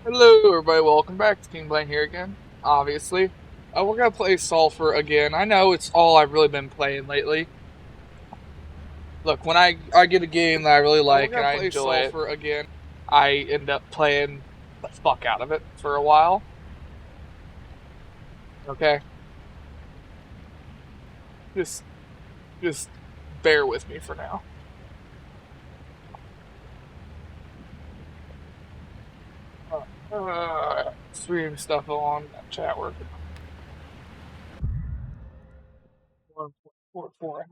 Hello, everybody. Welcome back to King Blaine here again. Obviously, we're gonna play Sulfur again. I know it's all I've really been playing lately. Look, when I get a game that I really like and I enjoy it, Again. I end up playing the fuck out of it for a while. Okay, just just bear with me for now. Stream stuff on chat working. 1.44.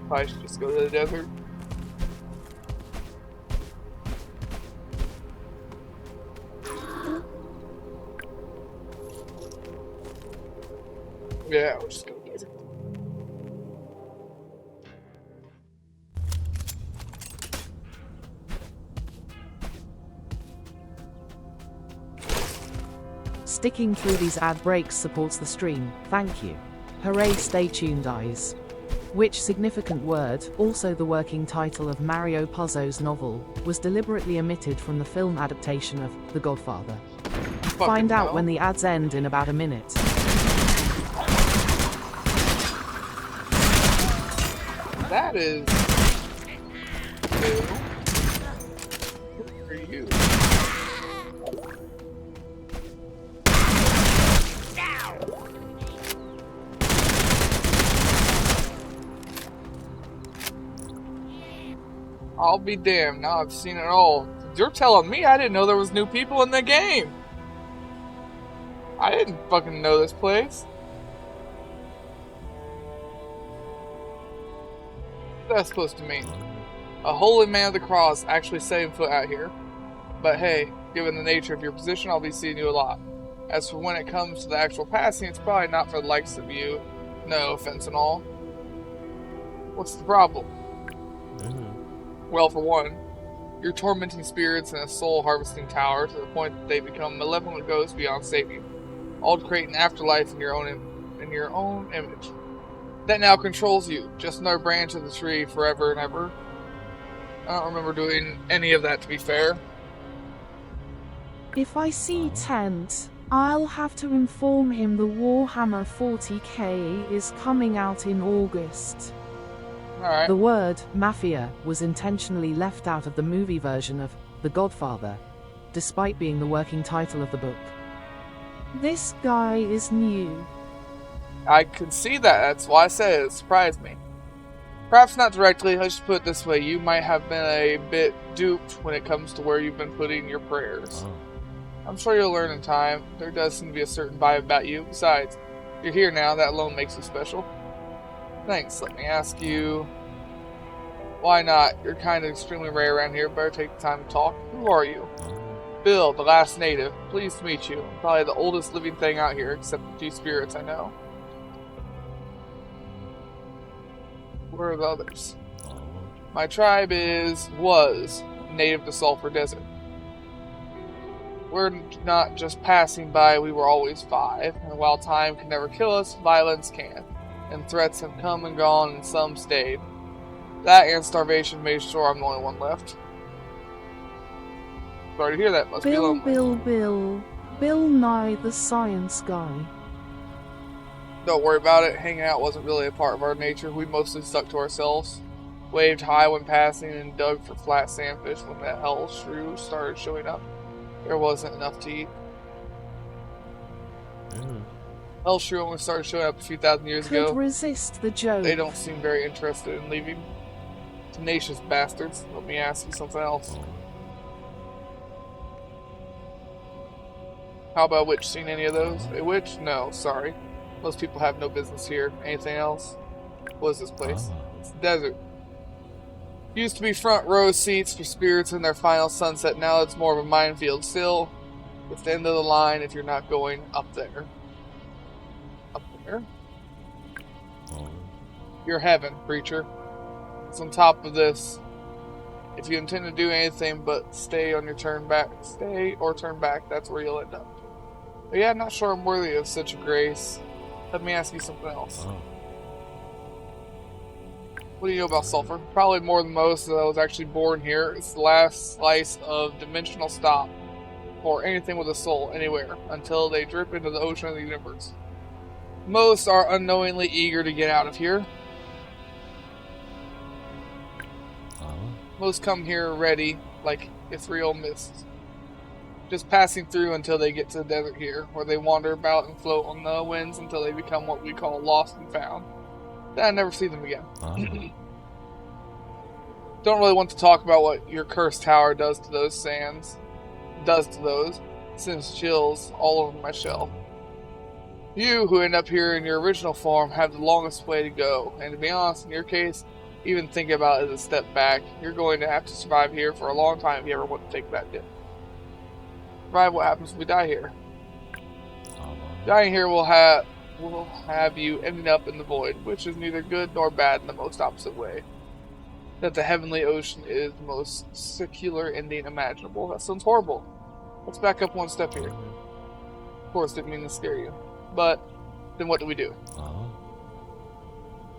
Probably should just go to the desert. Yeah, we'll just go to the desert. Sticking through these ad breaks supports the stream, thank you. Hooray, stay tuned eyes. Which significant word, also the working title of Mario Puzo's novel, was deliberately omitted from the film adaptation of The Godfather? Find out when the ads end in about a minute. That is. Who are you? I'll be damned. Now I've seen it all. You're telling me I didn't know there was new people in the game. I didn't fucking know this place. What's that supposed to mean? A holy man of the cross actually setting foot out here. But hey, given the nature of your position, I'll be seeing you a lot. As for when it comes to the actual passing, it's probably not for the likes of you. No offense and all. What's the problem? Well, for one, you're tormenting spirits in a soul harvesting tower to the point that they become malevolent ghosts beyond saving, all to create an afterlife in your own image. That now controls you, just another branch of the tree forever and ever. I don't remember doing any of that, to be fair. If I see Tent, I'll have to inform him the Warhammer 40k is coming out in August. Alright. The word mafia was intentionally left out of the movie version of The Godfather, despite being the working title of the book. This guy is new. I can see that, that's why I said it surprised me. Perhaps not directly, let's just put it this way, you might have been a bit duped when it comes to where you've been putting your prayers. I'm sure you'll learn in time. There does seem to be a certain vibe about you. Besides, you're here now, that alone makes you special. Thanks, let me ask you... Why not? You're kind of extremely rare around here, better take the time to talk. Who are you? Bill, the last native. Pleased to meet you. I'm probably the oldest living thing out here, except the few spirits I know. Where are the others? My tribe was native to Sulfur Desert. We're not just passing by, we were always 5, and while time can never kill us, violence can. And threats have come and gone, and some stayed. That and starvation made sure I'm the only one left. Sorry to hear that, must be lonely. Bill Nye the science guy. Don't worry about it, hanging out wasn't really a part of our nature, we mostly stuck to ourselves. Waved high when passing and dug for flat sandfish when that hell shrew started showing up. There wasn't enough to eat. Hell shrew only started showing up a few thousand years ago. Could resist the joke. They don't seem very interested in leaving. Tenacious bastards. Let me ask you something else. How about a witch? Seen any of those? A witch? No, sorry. Most people have no business here. Anything else? What is this place? It's the desert. Used to be front row seats for spirits in their final sunset. Now it's more of a minefield. Still, it's the end of the line if you're not going up there. Up there? Your heaven, preacher. on top of this, if you intend to do anything but stay or turn back, that's where you'll end up. But yeah, I'm not sure I'm worthy of such a grace. Let me ask you something else. What do you know about sulfur? Probably more than most that I was actually born here. It's the last slice of dimensional stop for anything with a soul anywhere until they drip into the ocean of the universe. Most are unknowingly eager to get out of here. Most come here ready, like ethereal mists, just passing through until they get to the desert here, where they wander about and float on the winds until they become what we call lost and found. Then I never see them again. Don't really want to talk about what your cursed tower does to those sands. Sends chills all over my shell. You, who end up here in your original form, have the longest way to go, and to be honest, in your case, even thinking about it as a step back, you're going to have to survive here for a long time if you ever want to take that dip. Survive what happens if we die here. Dying here will have you ending up in the void, which is neither good nor bad in the most opposite way. That the heavenly ocean is the most secular ending imaginable. That sounds horrible. Let's back up one step here. Of course, didn't mean to scare you. But, then what do we do?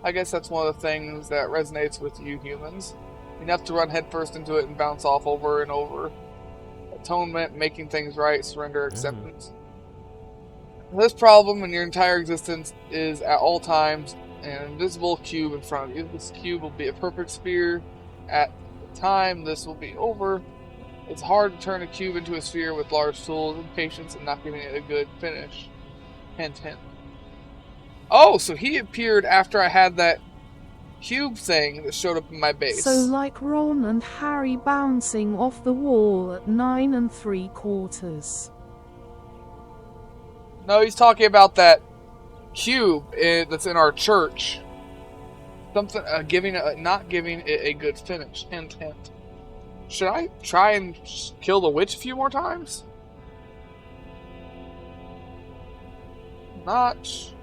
I guess that's one of the things that resonates with you humans. Enough to run headfirst into it and bounce off over and over. Atonement, making things right, surrender, acceptance. This problem in your entire existence is at all times an invisible cube in front of you. This cube will be a perfect sphere. At the time this will be over, it's hard to turn a cube into a sphere with large tools and patience and not giving it a good finish. Hint, hint. Oh, so he appeared after I had that cube thing that showed up in my base. So like Ron and Harry bouncing off the wall at 9 3/4. No, he's talking about that cube that's in our church. Something not giving it a good finish. Hint, hint. Should I try and kill the witch a few more times? Not.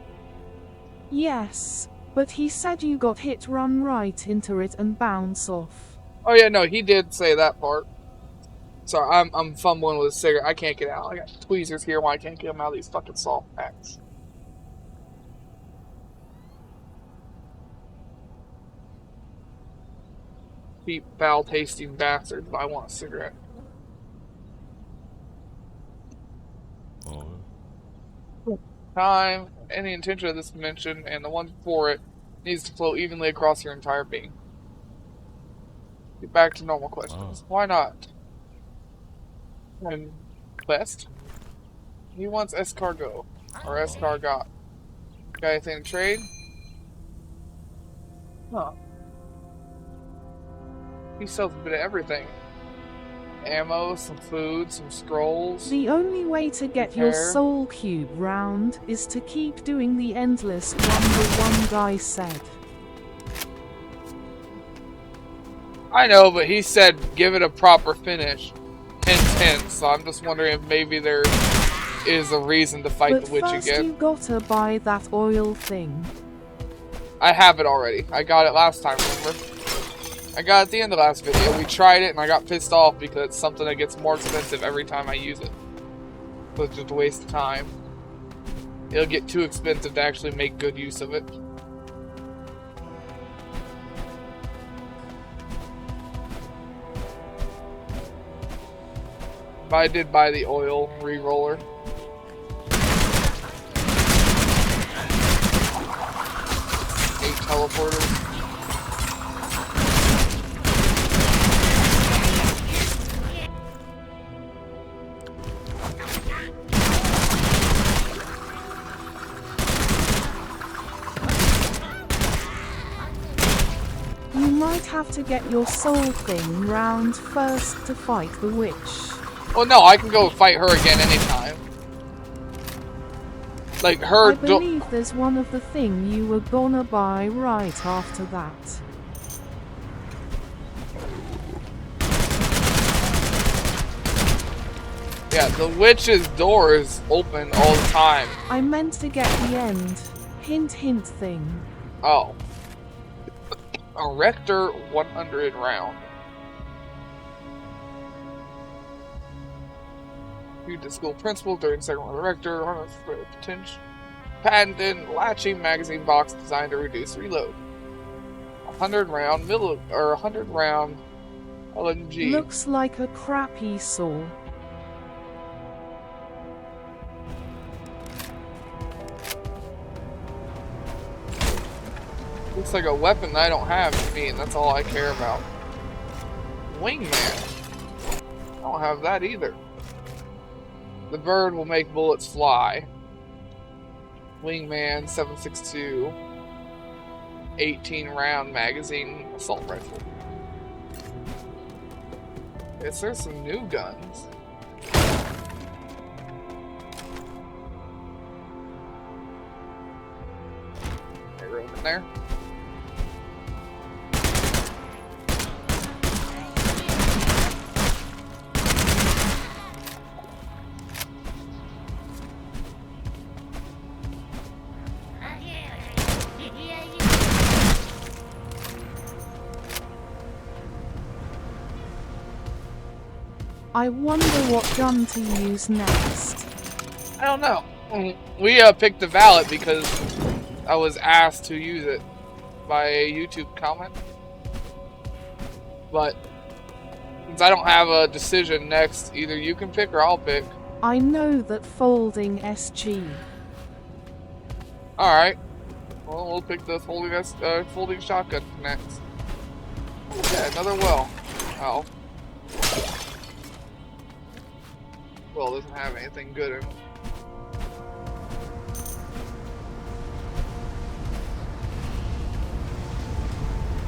Yes, but he said you got hit, run right into it and bounce off. Oh yeah, no, he did say that part. Sorry, I'm fumbling with a cigarette. I can't get out. I got tweezers here. Why I can't get them out of these fucking salt packs? Cheap, foul-tasting bastards. But I want a cigarette. Time, any intention of this dimension, and the one before it needs to flow evenly across your entire being. Get back to normal questions. Why not? And quest. He wants escargot or escargot. Got anything to trade? Huh. He sells a bit of everything. Ammo, some food, some scrolls. The only way to get your soul cube round is to keep doing the endless one guy said. I know, but he said give it a proper finish. Hint, so I'm just wondering if maybe there is a reason to fight the witch again. But first you gotta buy that oil thing. I have it already. I got it last time, remember? I got it at the end of the last video. We tried it and I got pissed off because it's something that gets more expensive every time I use it. So it's just a waste of time. It'll get too expensive to actually make good use of it. But I did buy the oil re-roller. Teleporters. You might have to get your soul thing round first to fight the witch. Well, no, I can go fight her again anytime. Like her. I believe there's one of the thing you were gonna buy right after that. Yeah, the witch's door is open all the time. I meant to get the end. Hint, hint thing. Oh. A Rector 100 round. Viewed the school principal during second one of the Rector. Potential patented latching magazine box designed to reduce reload. 100 round 100 round LNG. Looks like a crappy saw. Looks like a weapon I don't have to me, and that's all I care about. Wingman. I don't have that either. The bird will make bullets fly. Wingman 7.62. 18 round magazine assault rifle. Yes, there's some new guns. Any room in there? I wonder what gun to use next. I don't know. We picked the valet because I was asked to use it by a YouTube comment. But since I don't have a decision next, either you can pick or I'll pick. I know that folding SG. Alright. Well, we'll pick the folding shotgun next. Okay, another well. Oh. Well, doesn't have anything good in it.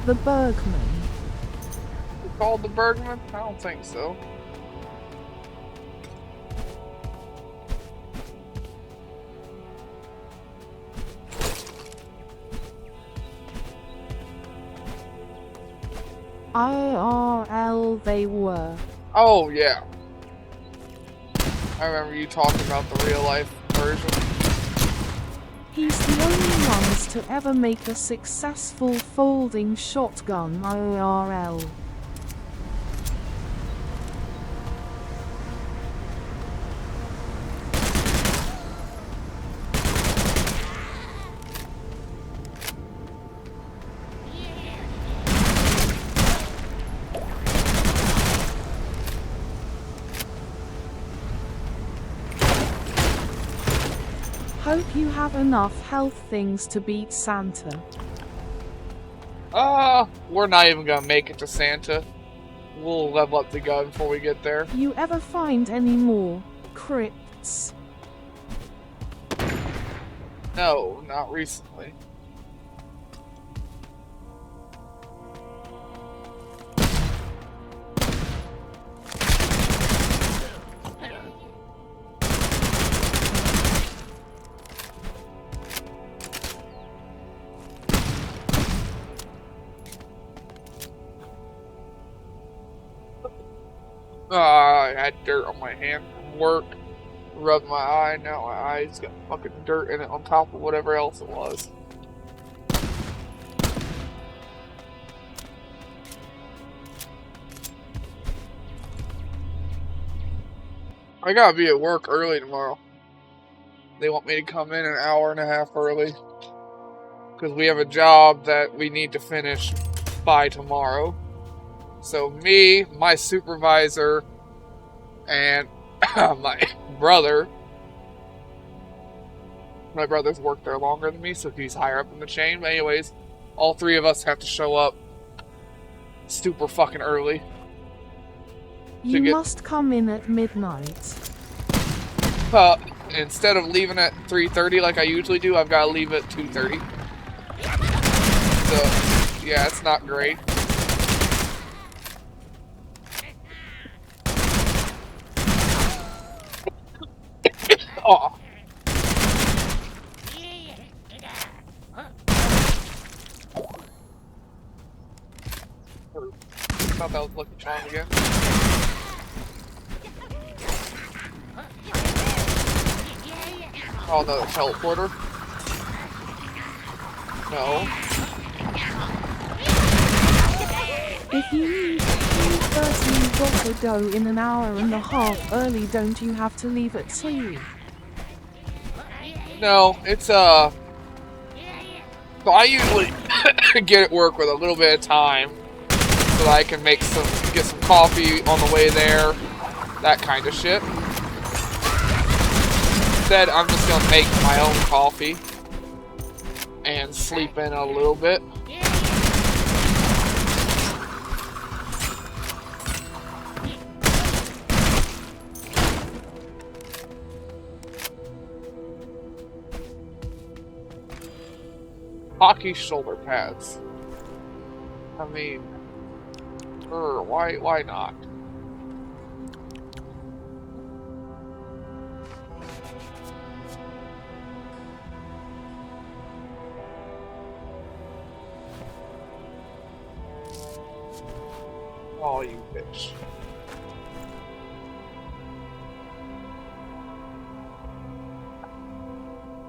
The Bergman. Is it called the Bergman? I don't think so. IRL they were. Oh, yeah. I remember you talking about the real life version. He's the only ones to ever make a successful folding shotgun IRL. Hope you have enough health things to beat Santa. We're not even gonna make it to Santa. We'll level up the gun before we get there. You ever find any more crypts? No, not recently. I had dirt on my hand from work. Rubbed my eye. Now my eye's got fucking dirt in it on top of whatever else it was. I gotta be at work early tomorrow. They want me to come in an hour and a half early. Because we have a job that we need to finish by tomorrow. So me, my supervisor, and my brother. My brother's worked there longer than me, so he's higher up in the chain. But anyways, all three of us have to show up super fucking early. You must come in at midnight. Instead of leaving at 3:30 like I usually do, I've got to leave at 2:30. So, yeah, it's not great. Oh. Thought that was Lucky Charm again. Oh, no, teleporter. No. got to go in an hour and a half early. Don't you have to leave at 2? No, it's so I usually get at work with a little bit of time so that I can get some coffee on the way there, that kind of shit. Instead, I'm just gonna make my own coffee and sleep in a little bit. Hockey shoulder pads. I mean, why not? Oh, you bitch.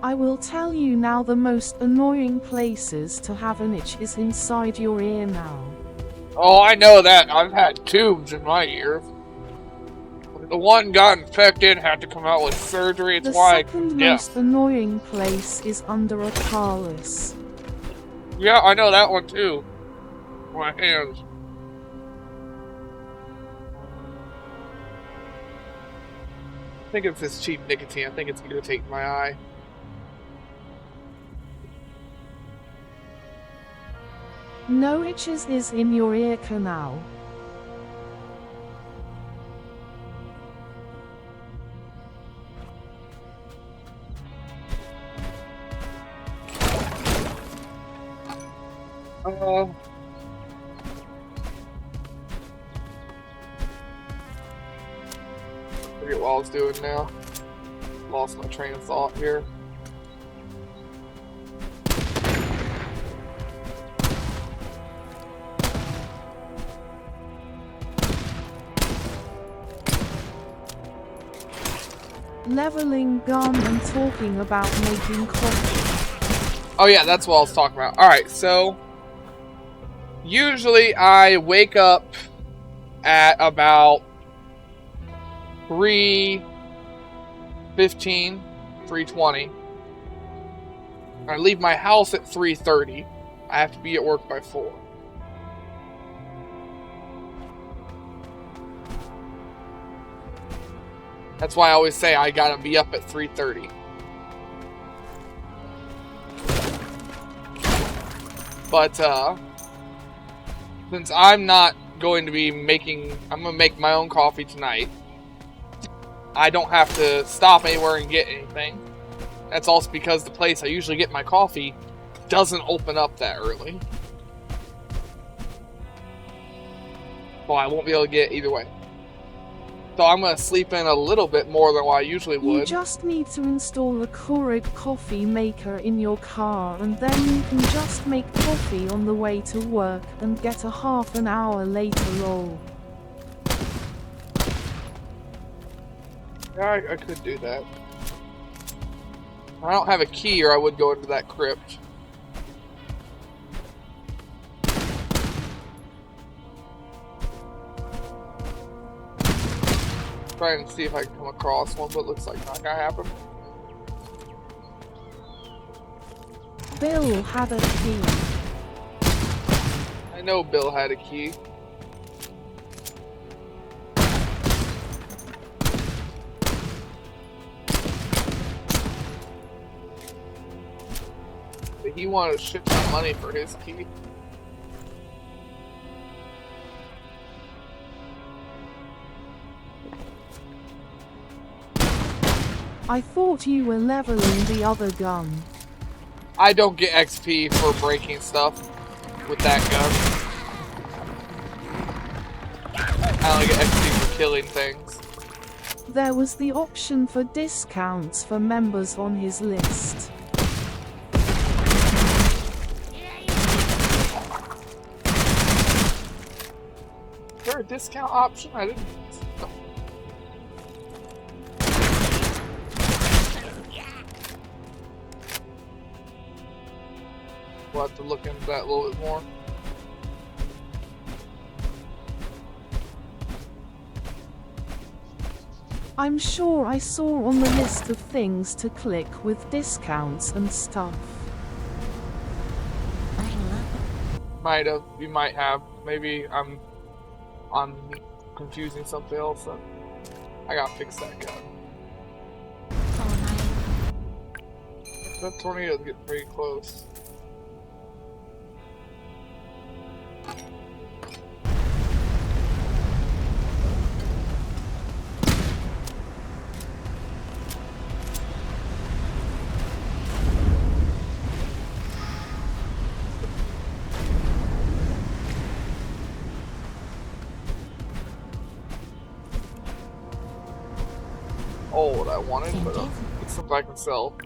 I will tell you now, the most annoying places to have an itch is inside your ear now. Oh, I know that. I've had tubes in my ear. The one got infected, had to come out with surgery. It's The why second most annoying place is under a carless. Yeah, I know that one too. My hands. I think it's this cheap nicotine. I think it's irritating my eye. No itches is in your ear canal. Forget what I was doing now. Lost my train of thought here. Leveling gun and talking about making coffee. Oh yeah, that's what I was talking about. Alright, so usually I wake up at about 3:15, 3:20. I leave my house at 3:30. I have to be at work by 4. That's why I always say I gotta be up at 3:30. But since I'm not going to be I'm gonna make my own coffee tonight. I don't have to stop anywhere and get anything. That's also because the place I usually get my coffee doesn't open up that early. Well, I won't be able to get it either way. So I'm going to sleep in a little bit more than what I usually would. You just need to install a Keurig coffee maker in your car, and then you can just make coffee on the way to work and get a half an hour later roll. Yeah, I could do that. I don't have a key, or I would go into that crypt. Try and see if I can come across one, but it looks like not gonna happen. Bill had a key. I know Bill had a key. But he wanted a shit ton of money for his key. I thought you were leveling the other gun. I don't get XP for breaking stuff with that gun. I only get XP for killing things. There was the option for discounts for members on his list. Is there a discount option? I didn't. We'll have to look into that a little bit more. I'm sure I saw on the list of things to click with discounts and stuff. Might have. You might have. Maybe I'm confusing something else. I gotta fix that gun. That tornado's getting pretty close. Oh, what I wanted, but it's something I can sell.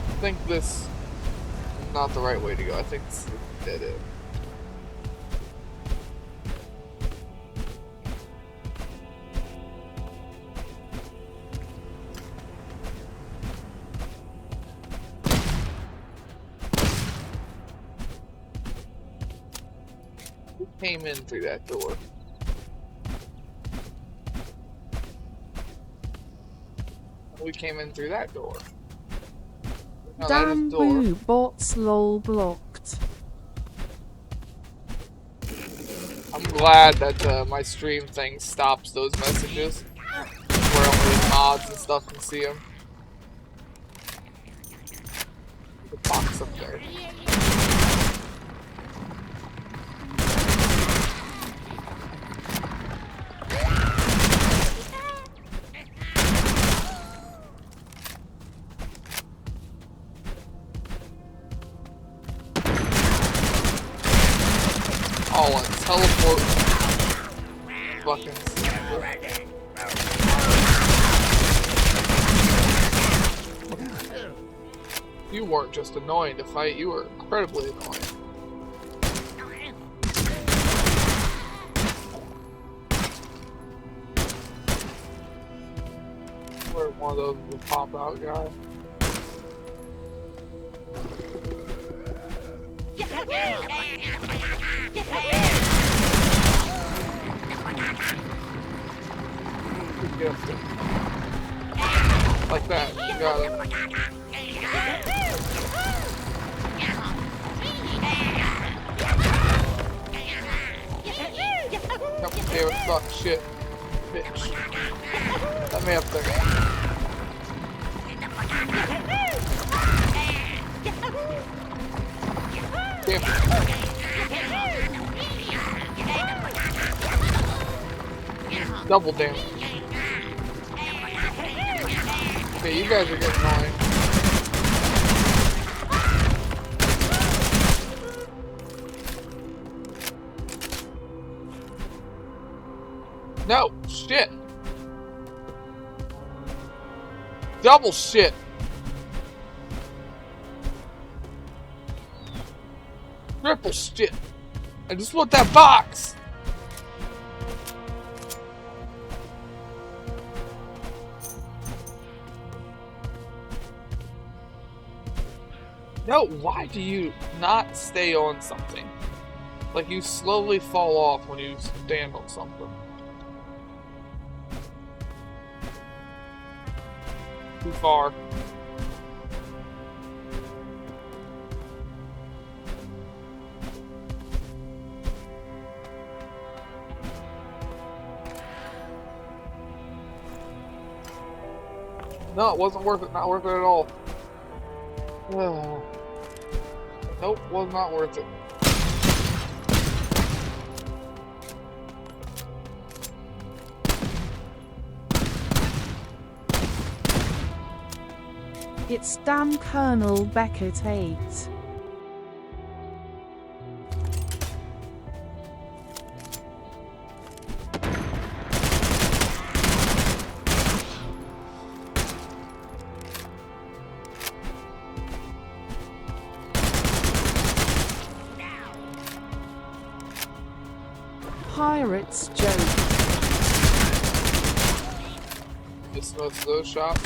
I think this is not the right way to go. I think it's dead end. Who came in through that door? We came in through that door. No, Damn boo, bots lol blocked. I'm glad that my stream thing stops those messages where only mods and stuff can see them. The box up there. Oh, and teleport. Fucking. You weren't just annoying to fight, you were incredibly annoying. We're one of those will pop out guy. Good gift. Like that, you got it. Nope, damn it, fuck, shit. Bitch. Let me up there. Damn it. Double damage. Okay, you guys are getting annoying. No, shit. Double shit. Triple shit. I just want that box. No, why do you not stay on something? Like you slowly fall off when you stand on something. Too far. No, it wasn't worth it. Not worth it at all. Nope, was not worth it. It's damn Colonel Beckett 8. Pirate's joke. Dismiss those shots.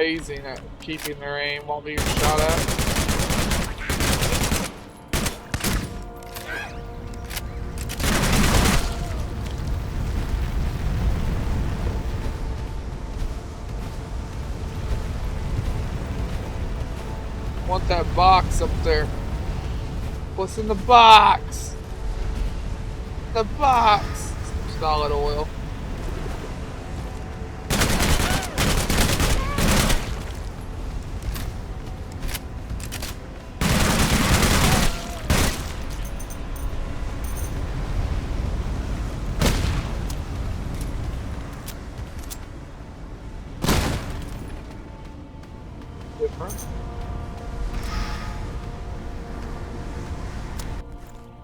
amazing at keeping their aim while being shot at. Want that box up there? What's in the box? The box! Solid oil.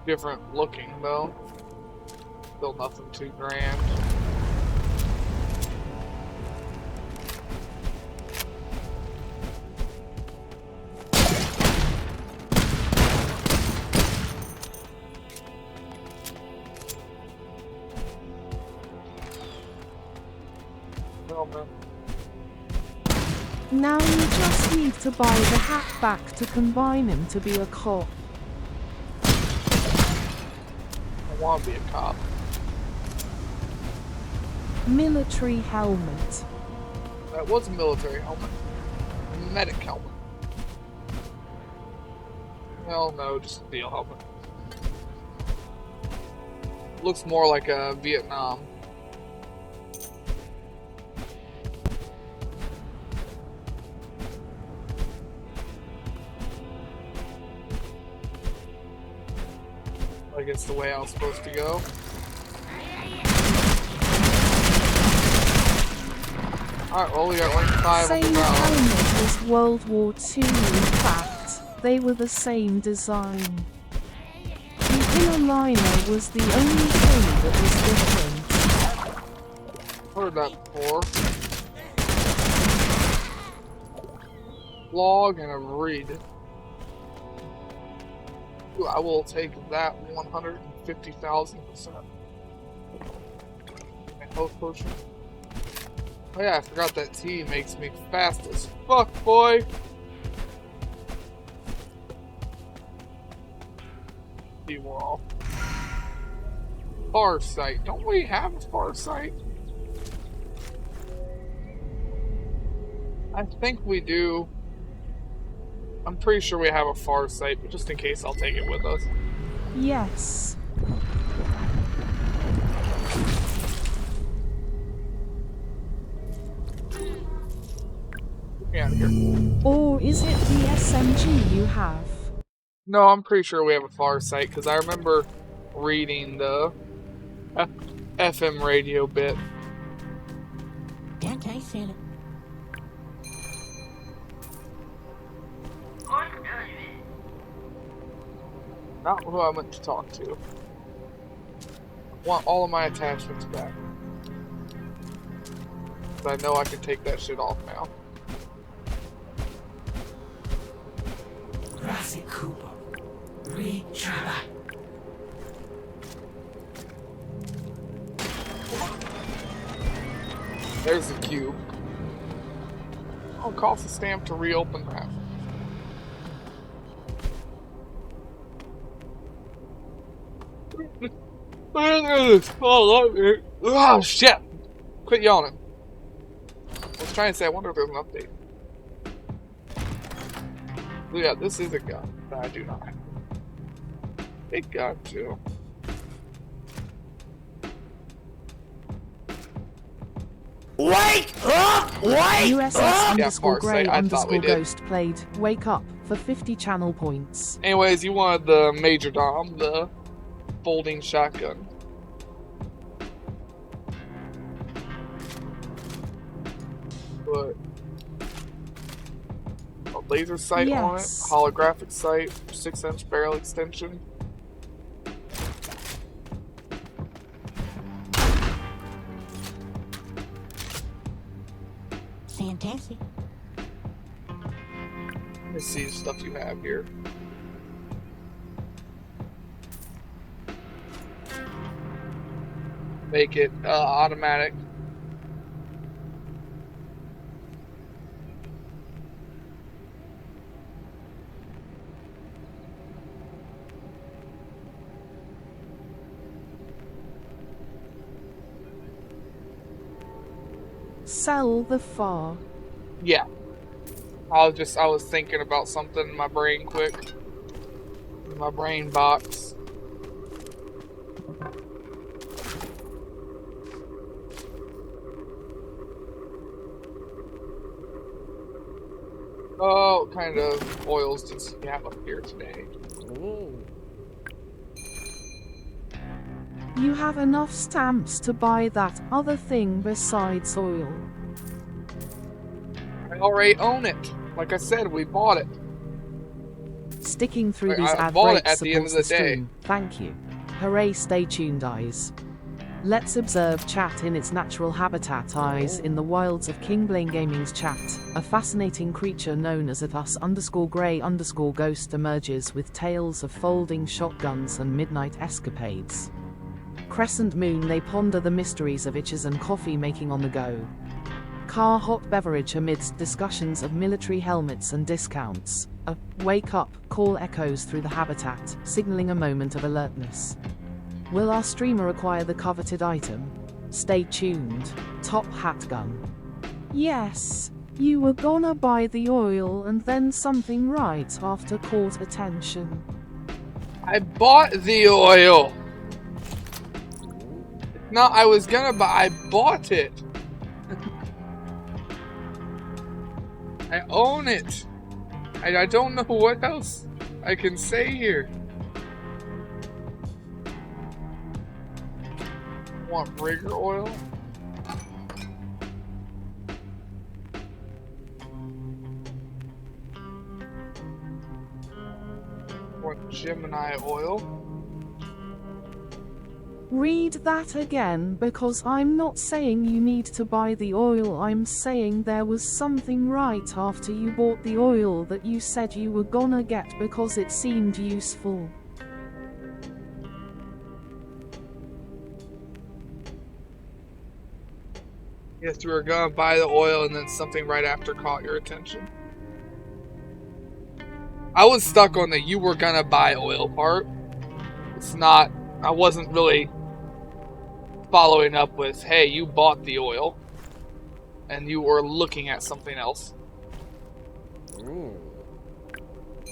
Different looking though. Still nothing too grand. Helmet. Now you just need to buy the hat back to combine him to be a cop. I want to be a cop. Military helmet. That was a military helmet. Medic helmet. Well, no, just a steel helmet. Looks more like a Vietnam. I guess the way I was supposed to go. Alright, well, we got rank 5 Same on the ground. helmet as World War II, in fact. They were the same design. The inner liner was the only thing that was different. Heard that before. Log and a read. Ooh, I will take that 150,000%. My health potion. Oh yeah, I forgot that tea makes me fast as fuck, boy. Wall. Far sight. Don't we have a far sight? I think we do. I'm pretty sure we have a far sight, but just in case, I'll take it with us. Yes. Get out of here. Or is it the SMG you have? No, I'm pretty sure we have a far sight because I remember reading the FM radio bit. Dante said it. Not who I meant to talk to. I want all of my attachments back. Because I know I can take that shit off now. Rossi Cooper. Reed Trevor. There's the cube. Oh, cost a stamp to reopen that. Oh shit! Quit yawning. I was trying to say, I wonder if there's an update. Yeah, this is a gun that I do not have. Big gun too. Wake up! Wake USS up! underscore Mark, grey say, I thought we underscore did. ghost played Wake Up for 50 channel points. Anyways, you wanted the Major Dom, the folding shotgun. But a laser sight on it, Yes. holographic sight, 6-inch barrel extension. Fantastic. Let me see the stuff you have here. Make it automatic. Sell the far. Yeah. I was thinking about something in my brain quick. In my brain box. Oh, what kind of oils does he have up here today? Ooh. You have enough stamps to buy that other thing besides oil. I already own it. Like I said, we bought it. Sticking through Like, these I ad bought it breaks at the end supports of the the day. stream. Thank you. Hooray, stay tuned, eyes. Let's observe chat in its natural habitat. Eyes in the wilds of King Blaine Gaming's chat. A fascinating creature known as @us_grey_ghost emerges with tales of folding shotguns and midnight escapades. Crescent moon, they ponder the mysteries of itches and coffee making on the go. Car hot beverage amidst discussions of military helmets and discounts. A wake up call echoes through the habitat, signaling a moment of alertness. Will our streamer acquire the coveted item? Stay tuned. Top hat gun. Yes, you were gonna buy the oil and then something right after caught attention. I bought the oil. No, I was gonna buy. I bought it. I own it. I don't know what else I can say here. Want rigger oil? Want Gemini oil? Read that again, because I'm not saying you need to buy the oil, I'm saying there was something right after you bought the oil that you said you were gonna get because it seemed useful. Yes, we were gonna buy the oil and then something right after caught your attention. I was stuck on the you were gonna buy oil part. It's not, I wasn't really following up with, hey, you bought the oil and you were looking at something else. Ooh.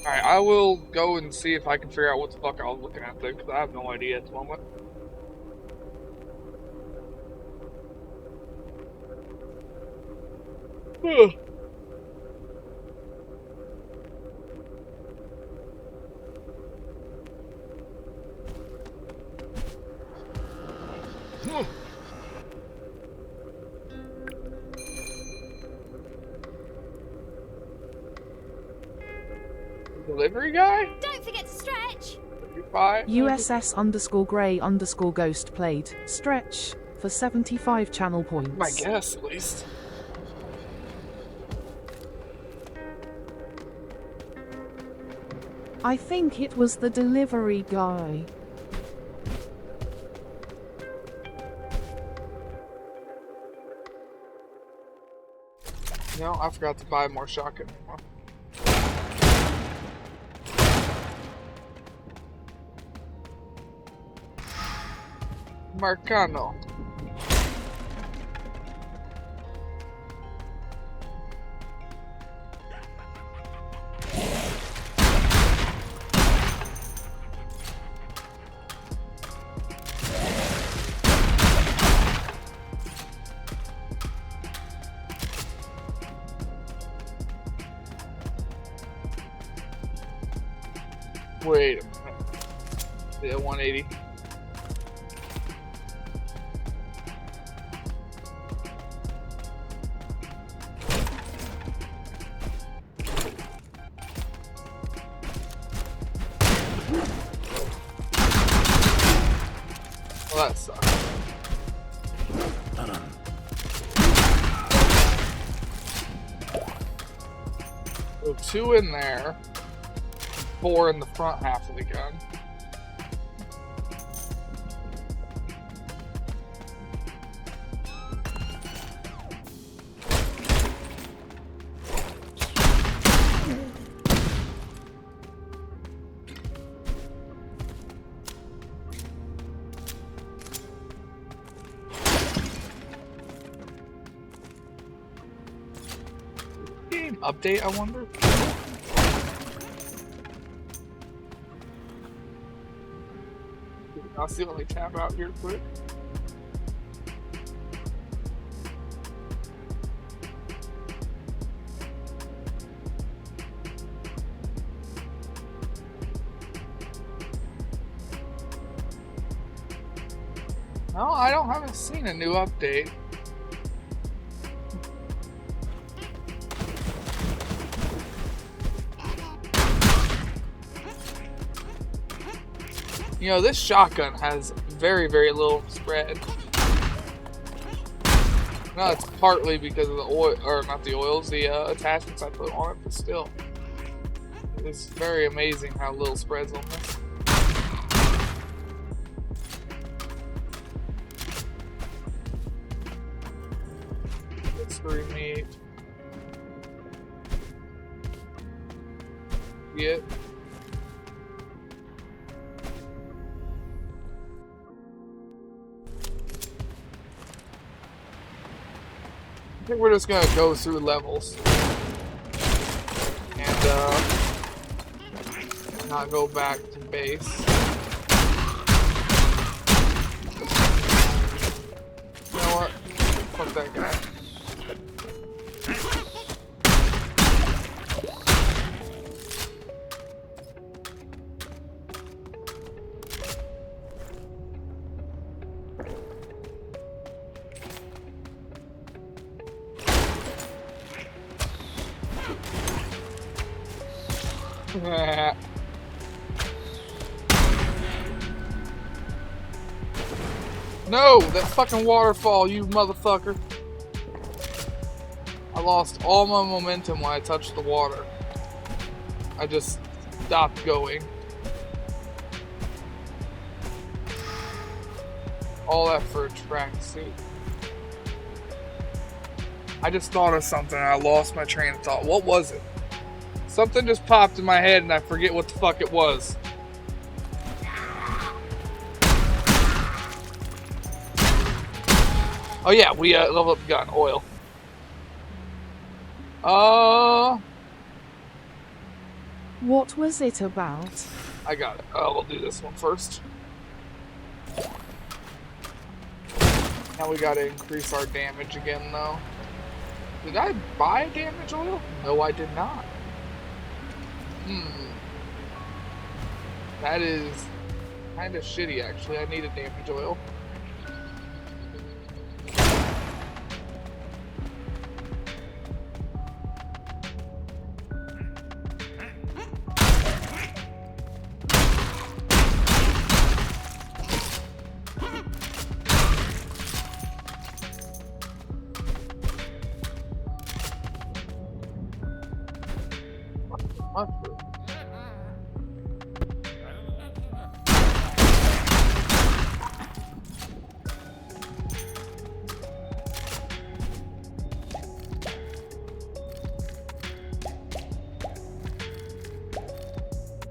Alright, I will go and see if I can figure out what the fuck I was looking at then, because I have no idea at the moment. Delivery guy? Don't forget to stretch. USS_grey_ghost played Stretch for 75 channel points. My guess, at least. I think it was the delivery guy. No, I forgot to buy more shotgun ammo. Marcano. Wait a minute. Yeah, 180. Well, that sucks. So 2 in there, 4 in the front half of the gun. an update, I wonder? I'll see, let me tab out here quick. No, haven't seen a new update. You know, this shotgun has very, very little spread. No, it's partly because of the oil, or not the oils, the attachments I put on it, but still. It's very amazing how little spreads on this. It's very neat. Yeah. I think we're just gonna go through levels and not go back to base. You know what? Fuck that guy. No, that fucking waterfall, you motherfucker. I lost all my momentum when I touched the water. I just stopped going. All that for a tracksuit. I just thought of something and I lost my train of thought. What was it? Something just popped in my head and I forget what the fuck it was. Oh yeah, we leveled up the gun, oil. What was it about? I got it. We'll do this one first. Now we gotta increase our damage again though. Did I buy damage oil? No, I did not. That is kind of shitty actually. I needed damage oil. Mushroom.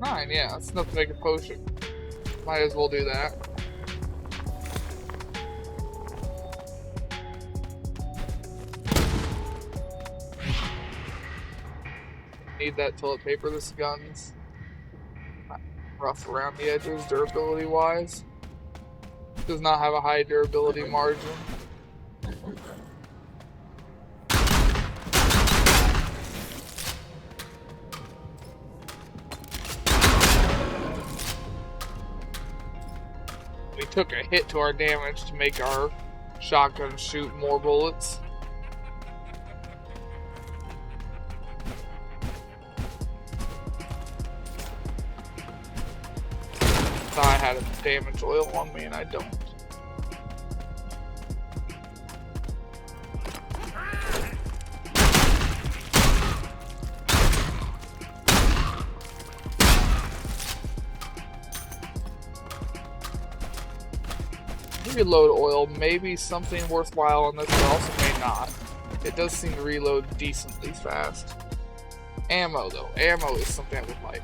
Nine, yeah, that's enough to make a potion. Might as well do that. Need that toilet paper. This gun's rough around the edges, durability wise. Does not have a high durability margin. We took a hit to our damage to make our shotgun shoot more bullets. I had a damage oil on me and I don't. Reload oil may be something worthwhile on this, but also may not. It does seem to reload decently fast. Ammo though. Ammo is something I would like.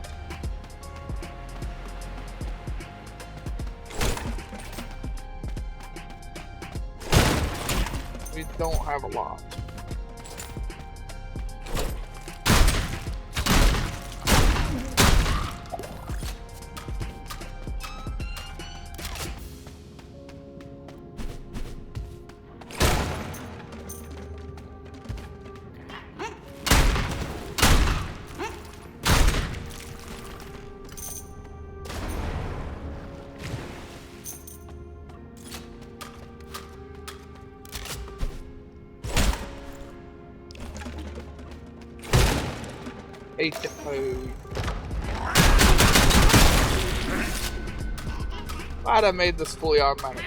We don't have a lot. Ate the food. Glad I made this fully automatic.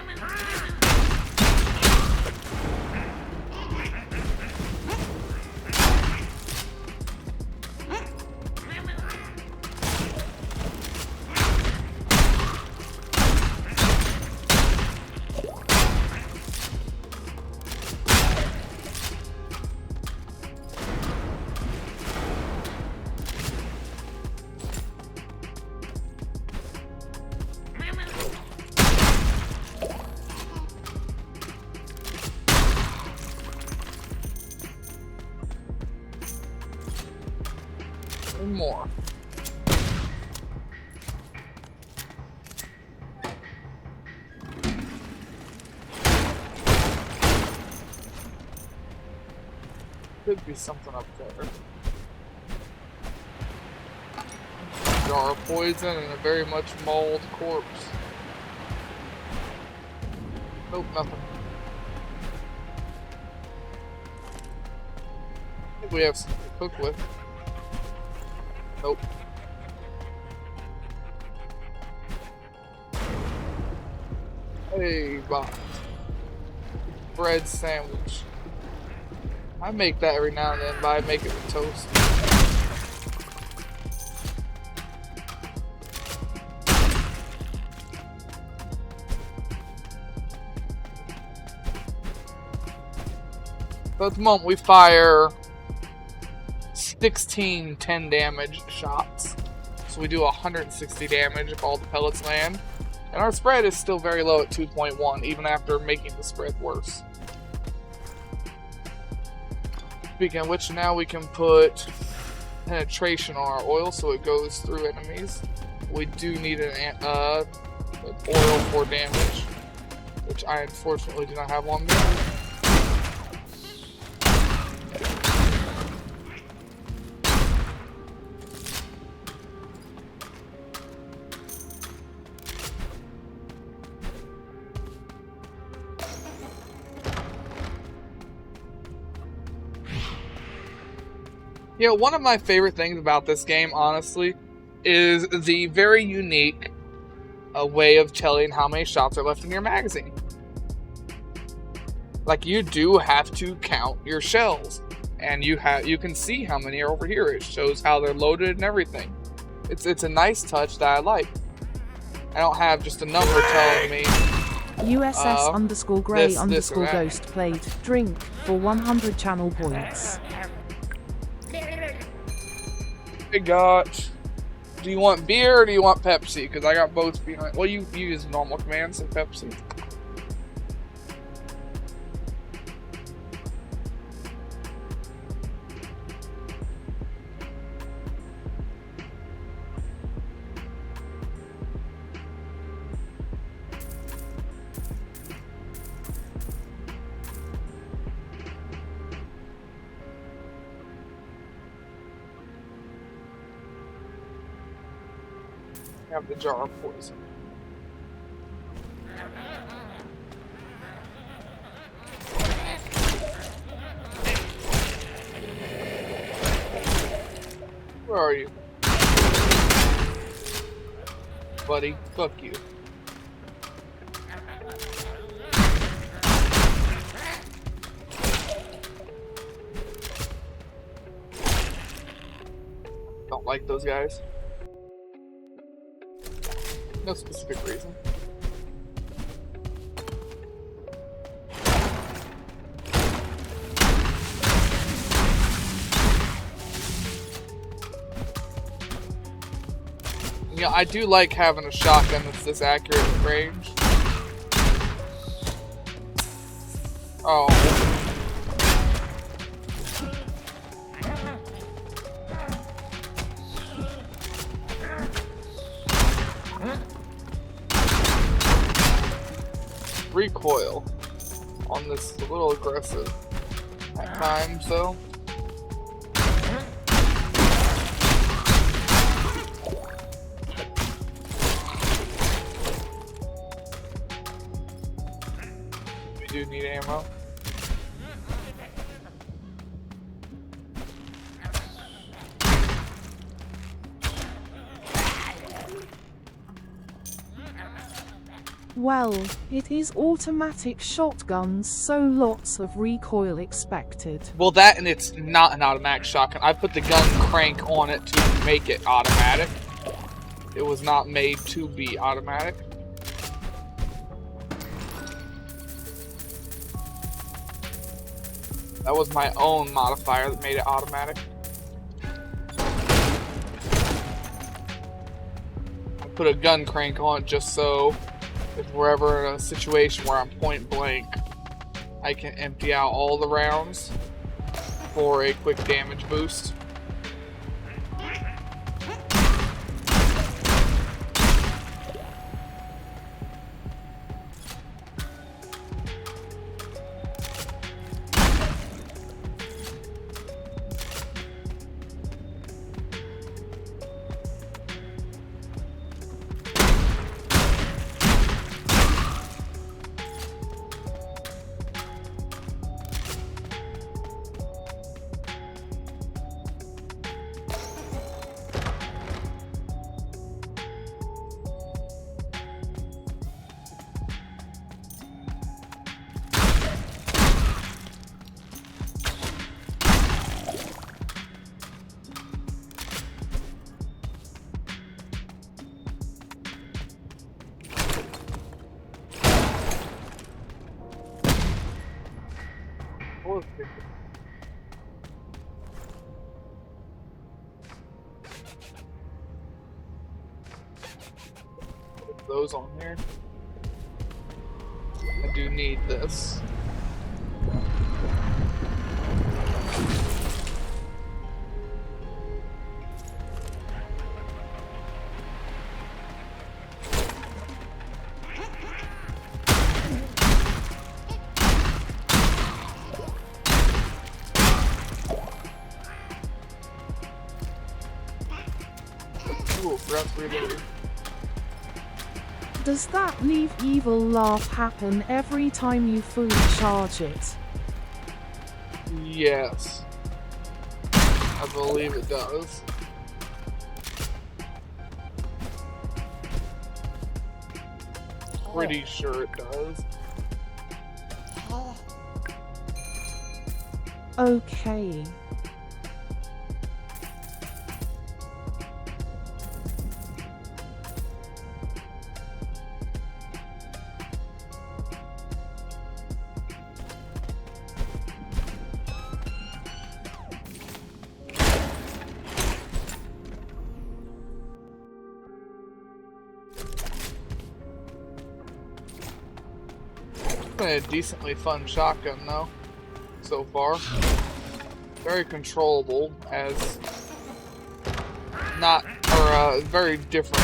And more. Could be something up there. Jar of poison and a very much mauled corpse. Nope, nothing. I think we have something to cook with. Nope. Hey, bot. Bread sandwich. I make that every now and then, but I make it with toast. So at the moment we fire 16 10 damage shots. So we do 160 damage if all the pellets land. And our spread is still very low at 2.1, even after making the spread worse. Speaking of which, now we can put penetration on our oil so it goes through enemies. We do need an oil for damage, which I unfortunately do not have on me. You know, one of my favorite things about this game, honestly, is the very unique way of telling how many shots are left in your magazine. Like, you do have to count your shells, and you can see how many are over here. It shows how they're loaded and everything. It's a nice touch that I like. I don't have just a number telling me USS underscore Grey this underscore or that. Ghost played drink for 100 channel points. Hey, gosh. Do you want beer or do you want Pepsi? Because I got both behind. Well, you use normal commands, so Pepsi. Have the jar of poison. Where are you? Buddy, fuck you. Don't like those guys. No specific reason. Yeah, I do like having a shotgun that's this accurate at range. Oh. Recoil on this a little aggressive at times, though. We do need ammo. Well, it is automatic shotguns, so lots of recoil expected. Well, that and it's not an automatic shotgun. I put the gun crank on it to make it automatic. It was not made to be automatic. That was my own modifier that made it automatic. I put a gun crank on it just so if we're ever in a situation where I'm point blank, I can empty out all the rounds for a quick damage boost. Put those on here. I do need this. Ooh, forgot to reload. Does that leave evil laugh happen every time you fully charge it? Yes. I believe it does. Pretty sure it does. Okay. Been a decently fun shotgun though, so far. Very controllable, as not, or very different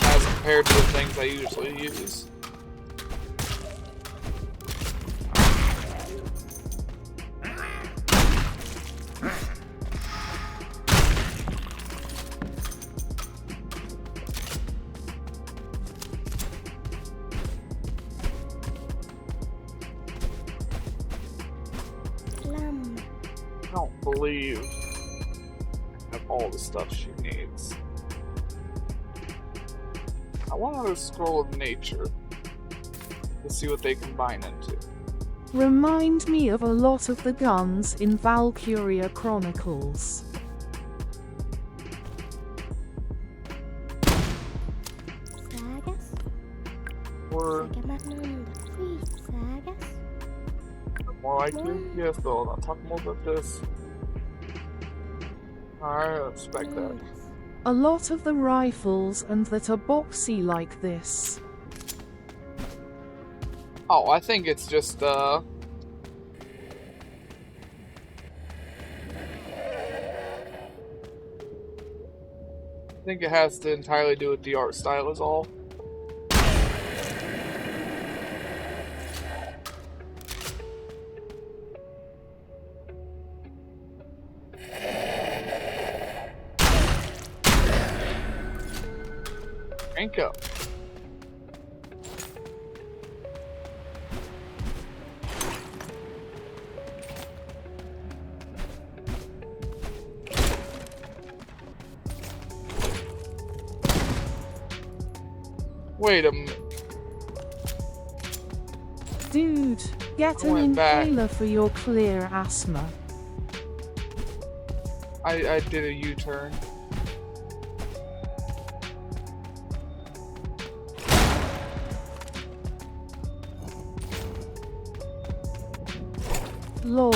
as compared to the things I usually use. I don't believe I have all the stuff she needs. I want to scroll of nature to see what they combine into. Remind me of a lot of the guns in Valkyria Chronicles. Or more likely, yes, though. I'll talk more about this. Alright, I expect that. A lot of the rifles and that are boxy like this. Oh, I think it's just, I think it has to entirely do with the art style is all. Crank up. Wait a minute. Dude, get I an went back. inhaler for your clear asthma. I did a U-turn. Lol.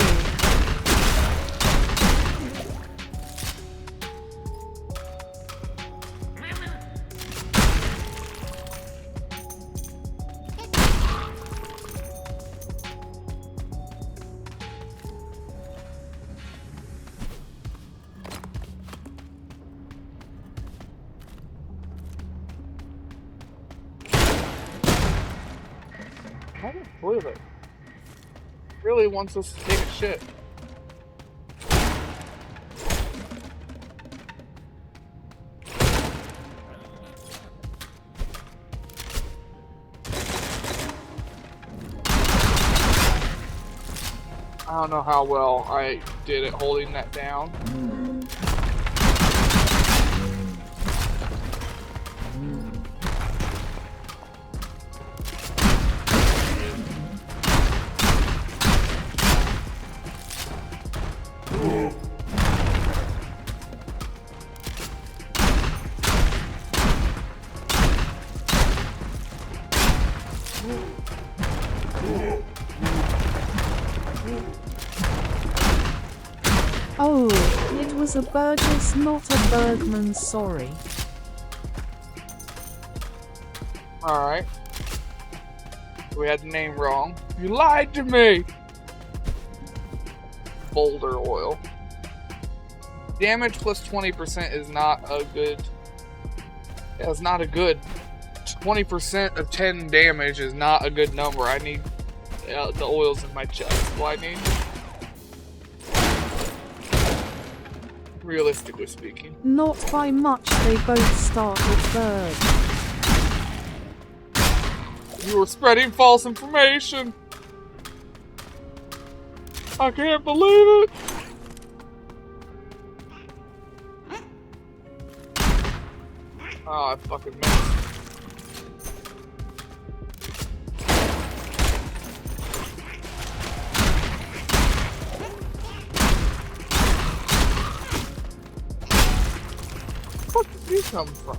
I don't believe it. Really wants us to take a shit. I don't know how well I did it holding that down. Oh, it was a Burgess, not a Bergman, sorry. Alright. We had the name wrong. You lied to me! Boulder oil. Damage plus 20% is not a good... Yeah, it's not a good... 20% of 10 damage is not a good number. I need the oils in my chest. What I need? Realistically speaking. Not by much, they both start with bird. You were spreading false information! I can't believe it! Oh, I fucking missed. Where did you come from?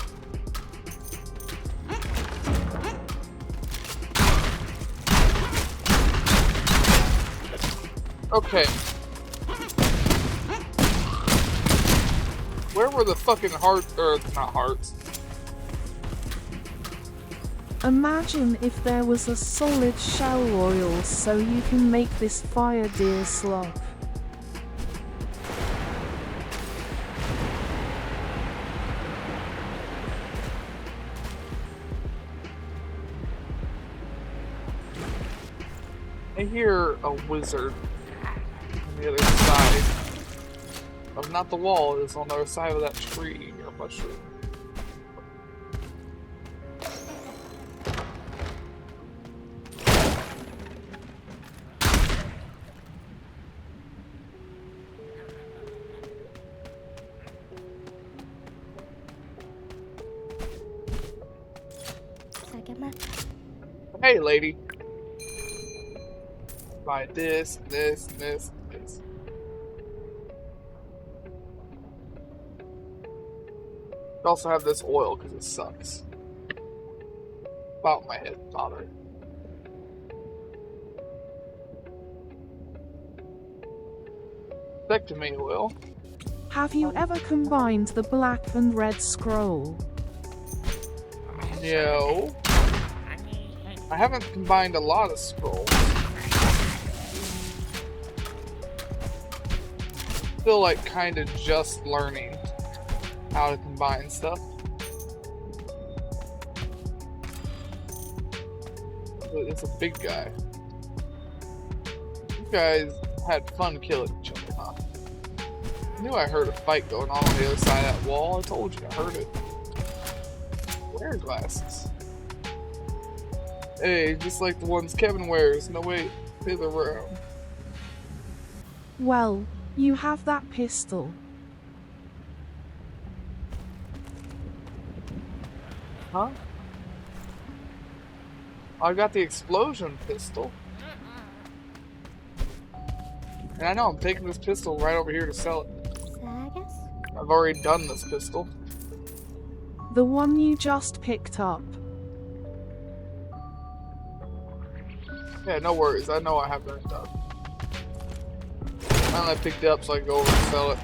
Okay. Where were the fucking hearts, or not hearts? Imagine if there was a solid shell oil so you can make this fire deer slop. I hear a wizard on the other side of not the wall, it's on the other side of that tree or mushroom. Hey, lady. Buy this, this, this, this. I also have this oil because it sucks. About my head, father. Stick to me, Will. Have you ever combined the black and red scroll? No. I haven't combined a lot of scrolls. Still like kind of just learning how to combine stuff. But it's a big guy. You guys had fun killing each other, huh? I knew I heard a fight going on the other side of that wall. I told you I heard it. Wear glasses. Hey, just like the ones Kevin wears. No wait, they're around. Well, you have that pistol. Huh? I got the explosion pistol. And I know I'm taking this pistol right over here to sell it. I guess. I've already done this pistol. The one you just picked up. Yeah, no worries. I know I have that done. And I picked it up so I can go over and sell it.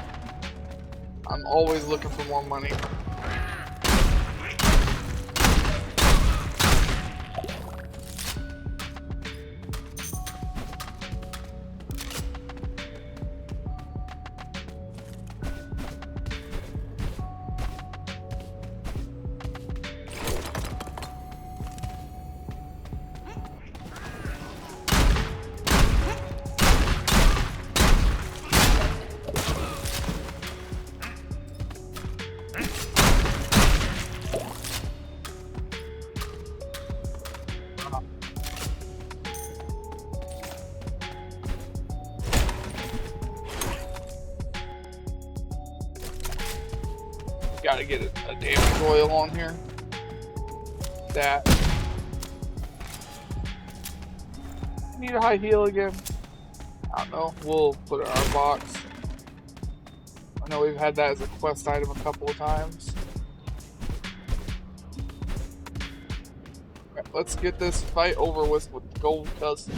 I'm always looking for more money. Gotta get a damage oil on here. That. Need a high heel again? I don't know. We'll put it in our box. I know we've had that as a quest item a couple of times. Right, let's get this fight over with the gold cousin.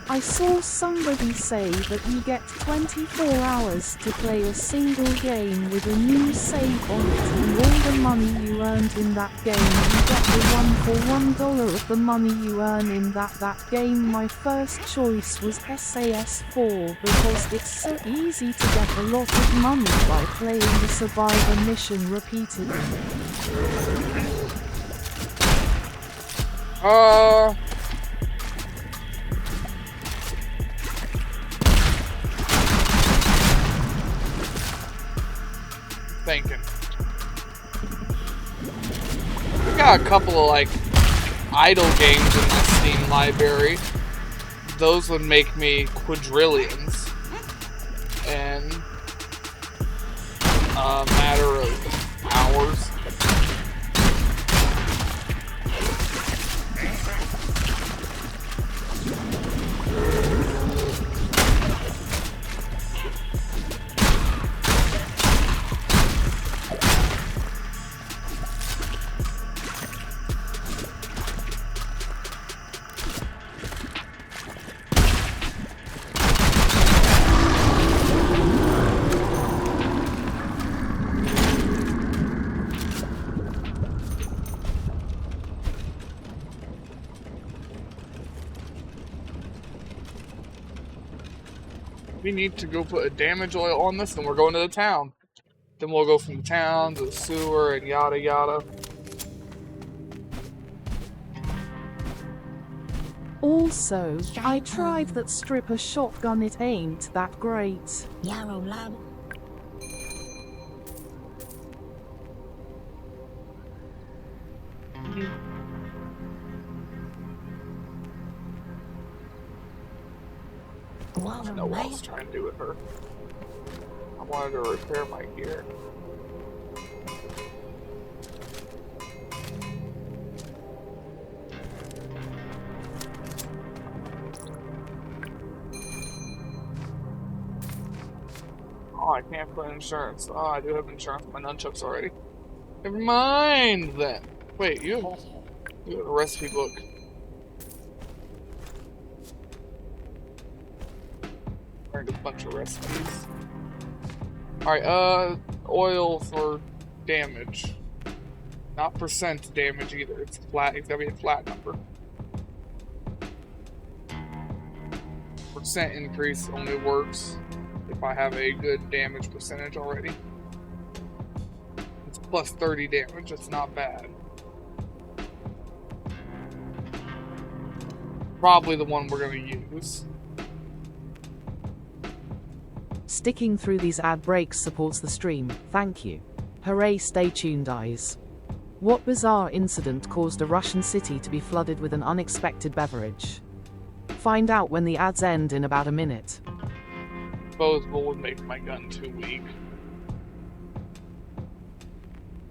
I saw somebody say that you get 24 hours to play a single game with a new save on it, and all the money you earned in that game you get the 1 for $1 of the money you earn in that game. My first choice was SAS4 because it's so easy to get a lot of money by playing the survivor mission repeatedly. Thinking. We got a couple of like idle games in my Steam library. Those would make me quadrillions in a matter of hours. We need to go put a damage oil on this, and we're going to the town. Then we'll go from the town to the sewer and yada yada. Also, I tried that stripper shotgun, it ain't that great. Yarrow lad. I don't know what I was trying to do with her. I wanted to repair my gear. Oh, I can't put insurance. Oh, I do have insurance on my nunchucks already. Never mind then. Wait, you have a recipe book. Learned a bunch of recipes. Alright, oil for damage. Not percent damage either. It's flat. It's gotta be a flat number. Percent increase only works if I have a good damage percentage already. It's plus 30 damage. It's not bad. Probably the one we're gonna use. Sticking through these ad breaks supports the stream, thank you. Hooray, stay tuned, eyes. What bizarre incident caused a Russian city to be flooded with an unexpected beverage? Find out when the ads end in about a minute. Disposable would make my gun too weak.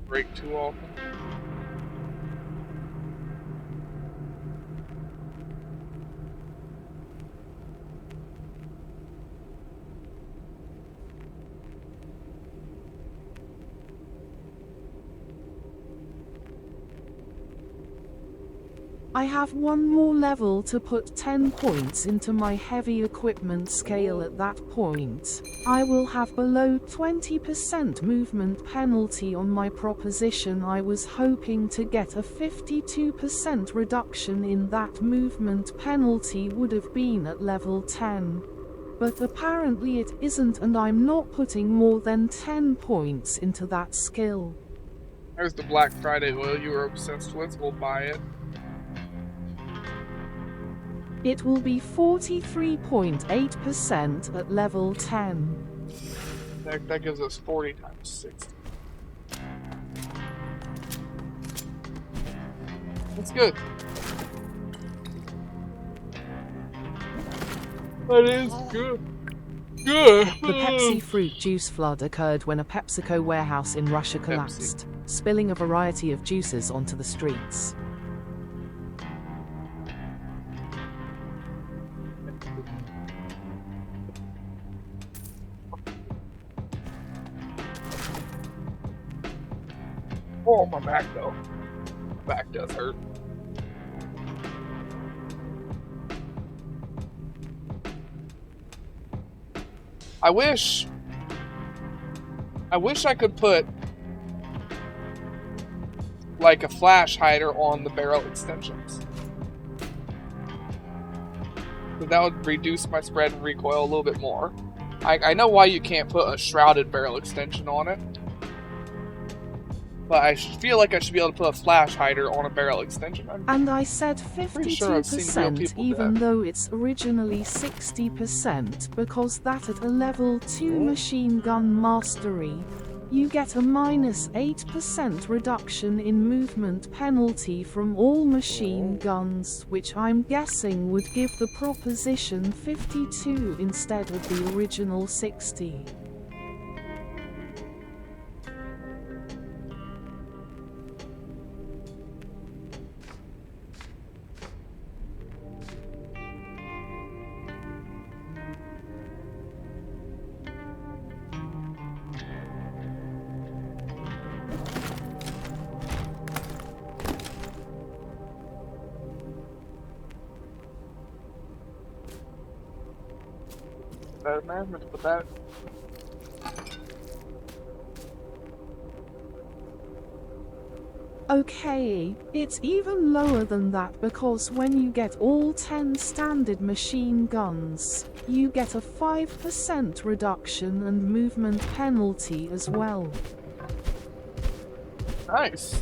Break too often. I have one more level to put 10 points into my heavy equipment scale. At that point, I will have below 20% movement penalty on my proposition. I was hoping to get a 52% reduction in that movement penalty would have been at level 10. But apparently it isn't, and I'm not putting more than 10 points into that skill. There's the Black Friday oil you were obsessed with. We'll buy it. It will be 43.8% at level 10. That gives us 40 times 60. That's good. That is good. Good. The Pepsi fruit juice flood occurred when a PepsiCo warehouse in Russia collapsed, spilling a variety of juices onto the streets. Oh, my back though. My back does hurt. I wish I could put like a flash hider on the barrel extensions. So that would reduce my spread and recoil a little bit more. I know why you can't put a shrouded barrel extension on it. But I feel like I should be able to put a flash hider on a barrel extension. And I said pretty sure I've seen real 52%, people even do that. though it's originally 60%, because that at a level 2 machine gun mastery, you get a minus 8% reduction in movement penalty from all machine guns, which I'm guessing would give the proposition 52 instead of the original 60. That man, let's put that. Okay, it's even lower than that because when you get all 10 standard machine guns, you get a 5% reduction and movement penalty as well. Nice.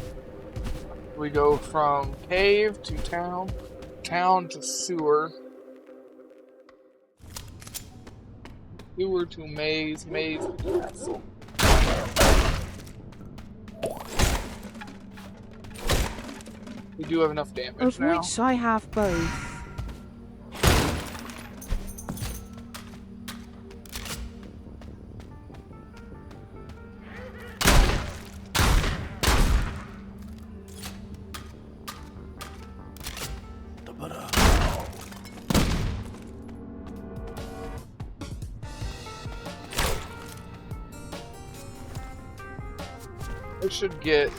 We go from cave to town, town to sewer, sewer to maze, maze to castle. We do have enough damage Of now. which I have both. I should get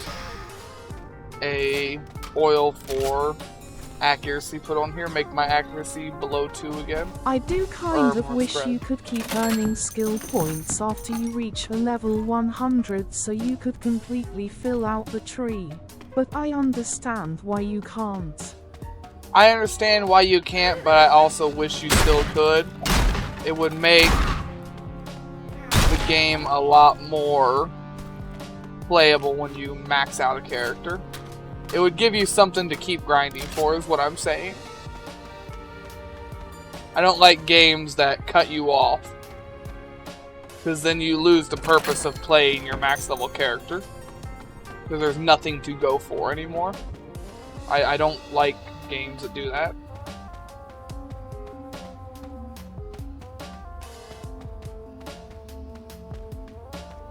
a oil for accuracy put on here, make my accuracy below 2 again. I do kind of more wish spread. you could keep earning skill points after you reach a level 100 so you could completely fill out the tree. But I understand why you can't. I understand why you can't, but I also wish you still could. It would make the game a lot more playable when you max out a character. It would give you something to keep grinding for, is what I'm saying. I don't like games that cut you off, because then you lose the purpose of playing your max level character. because there's nothing to go for anymore. I don't like games that do that.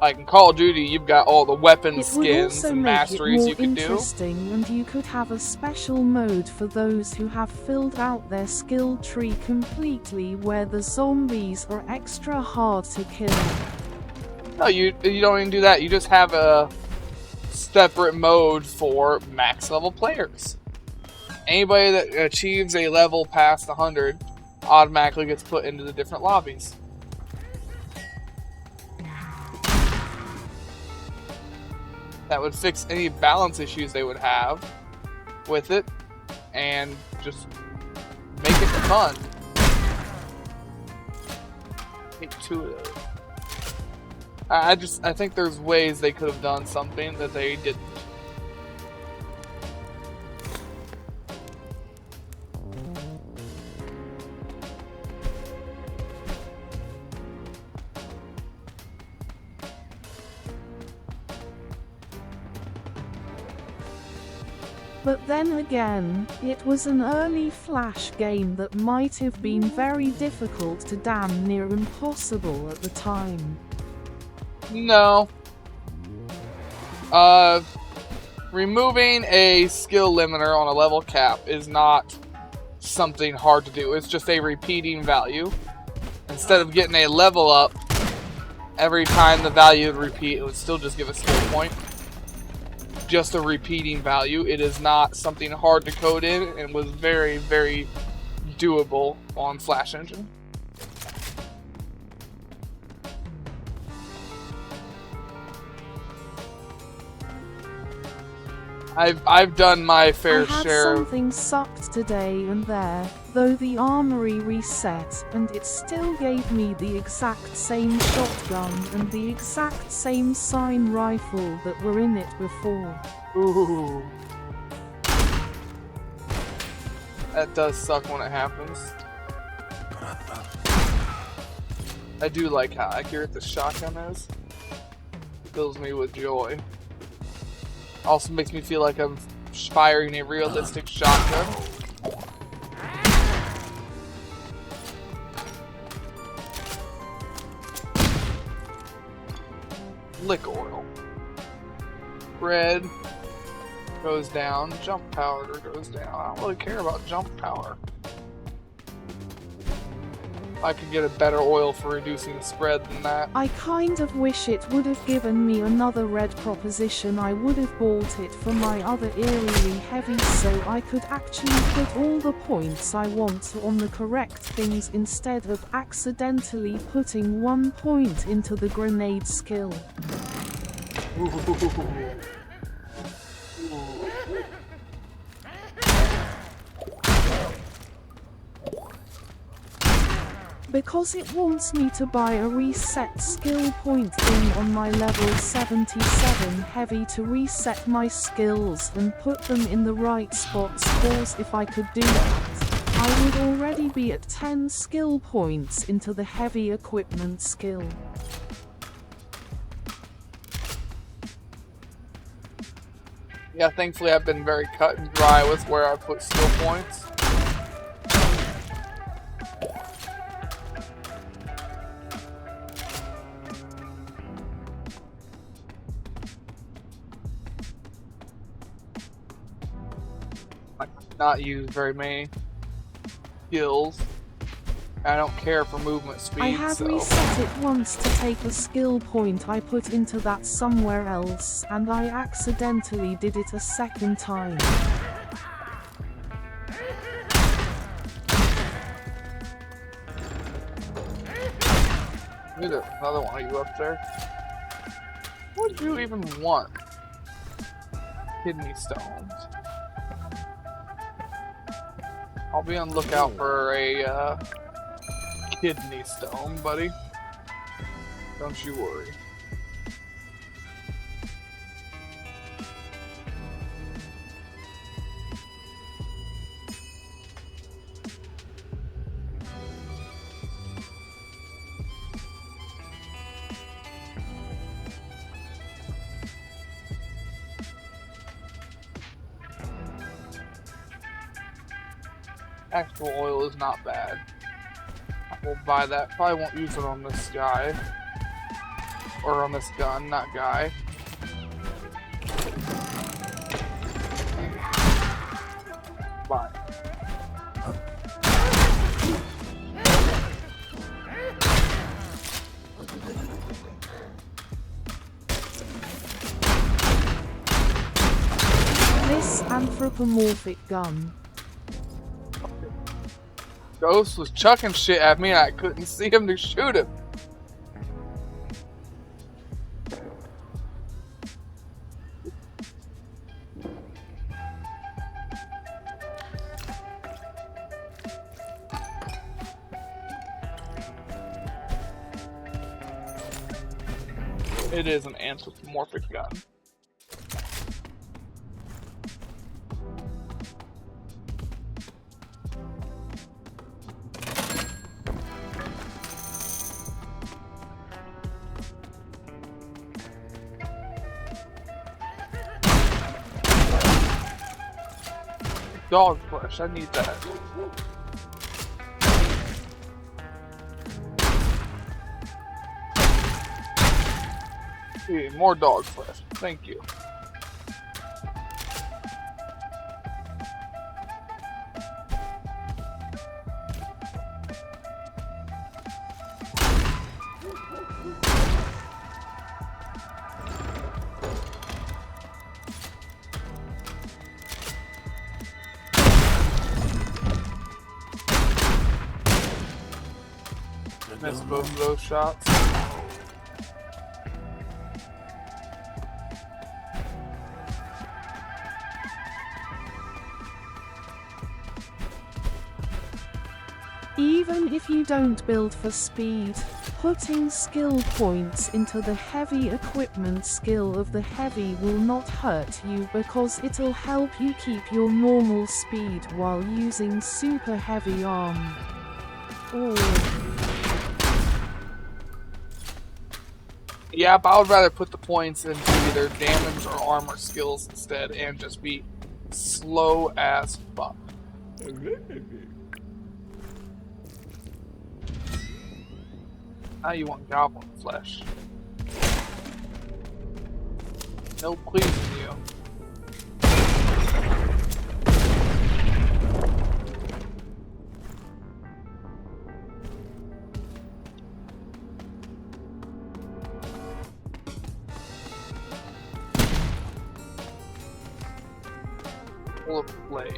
Like in Call of Duty, you've got all the weapon It would skins also and make it masteries more you can do. interesting, and you could have a special mode for those who have filled out their skill tree completely, where the zombies are extra hard to kill. No, you don't even do that. You just have a separate mode for max level players. Anybody that achieves a level past 100 automatically gets put into the different lobbies. That would fix any balance issues they would have with it, and just make it fun. Take 2 of those. I think there's ways they could have done something that they didn't. But then again, it was an early Flash game that might have been very difficult to damn near impossible at the time. No. Removing a skill limiter on a level cap is not something hard to do. It's just a repeating value. Instead of getting a level up every time the value would repeat, it would still just give a skill point. Just a repeating value. It is not something hard to code in, and was very, very doable on Flash Engine. I've done my fair I had share. something sucked today and there, though the armory reset, and it still gave me the exact same shotgun and the exact same sign rifle that were in it before. Ooh. That does suck when it happens. I do like how accurate the shotgun is. Fills me with joy. Also makes me feel like I'm firing a realistic shotgun. Lick oil. Red goes down, jump powder goes down. I don't really care about jump powder. I could get a better oil for reducing the spread than that. I kind of wish it would have given me another red proposition. I would have bought it for my other eerily heavy so I could actually put all the points I want on the correct things instead of accidentally putting 1 point into the grenade skill. Because it wants me to buy a reset skill point thing on my level 77 heavy to reset my skills and put them in the right spots, cause if I could do that, I would already be at 10 skill points into the heavy equipment skill. Yeah, thankfully I've been very cut and dry with where I put skill points. I do not use very many skills. I don't care for movement speed. I have reset it once to take a skill point I put into that somewhere else, and I accidentally did it a second time. There's another one of you up there. What do you even want? Kidney stones. I'll be on the lookout for a kidney stone, buddy. Don't you worry. Actual oil is not bad. We'll buy that. Probably won't use it on this guy. Or on this gun, not guy. Bye. This anthropomorphic gun. Ghost was chucking shit at me and I couldn't see him to shoot him. It is an anthropomorphic gun. Dog flesh, I need that. Okay, more dog flesh, thank you. Missed both of those shots. Even if you don't build for speed, putting skill points into the heavy equipment skill of the heavy will not hurt you because it'll help you keep your normal speed while using super heavy arm. Or Yeah, but I would rather put the points into either damage or armor skills instead and just be slow as fuck. Now you want goblin flesh. No pleasing you. Full of plague.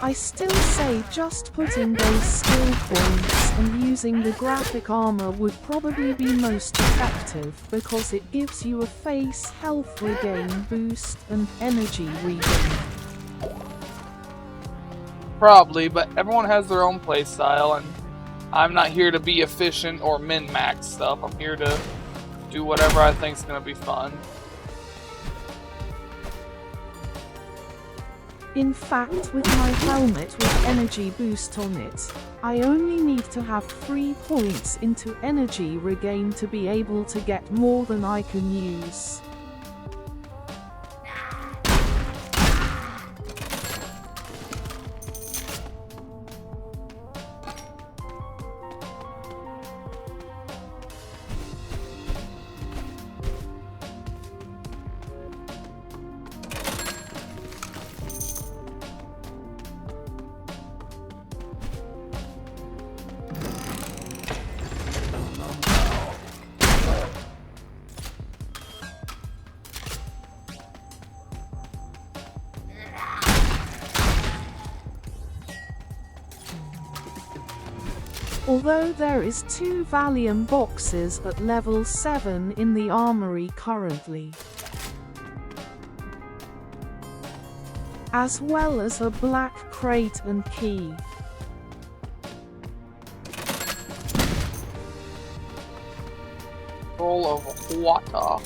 I still say just putting those skill points and using the graphic armor would probably be most effective because it gives you a face health regain boost and energy regain. Probably, but everyone has their own playstyle, and I'm not here to be efficient or min-max stuff. I'm here to do whatever I think's gonna be fun. In fact, with my helmet with energy boost on it, I only need to have 3 points into energy regain to be able to get more than I can use. Although there is 2 Valium boxes at level 7 in the armory currently, as well as a black crate and key. Full of water.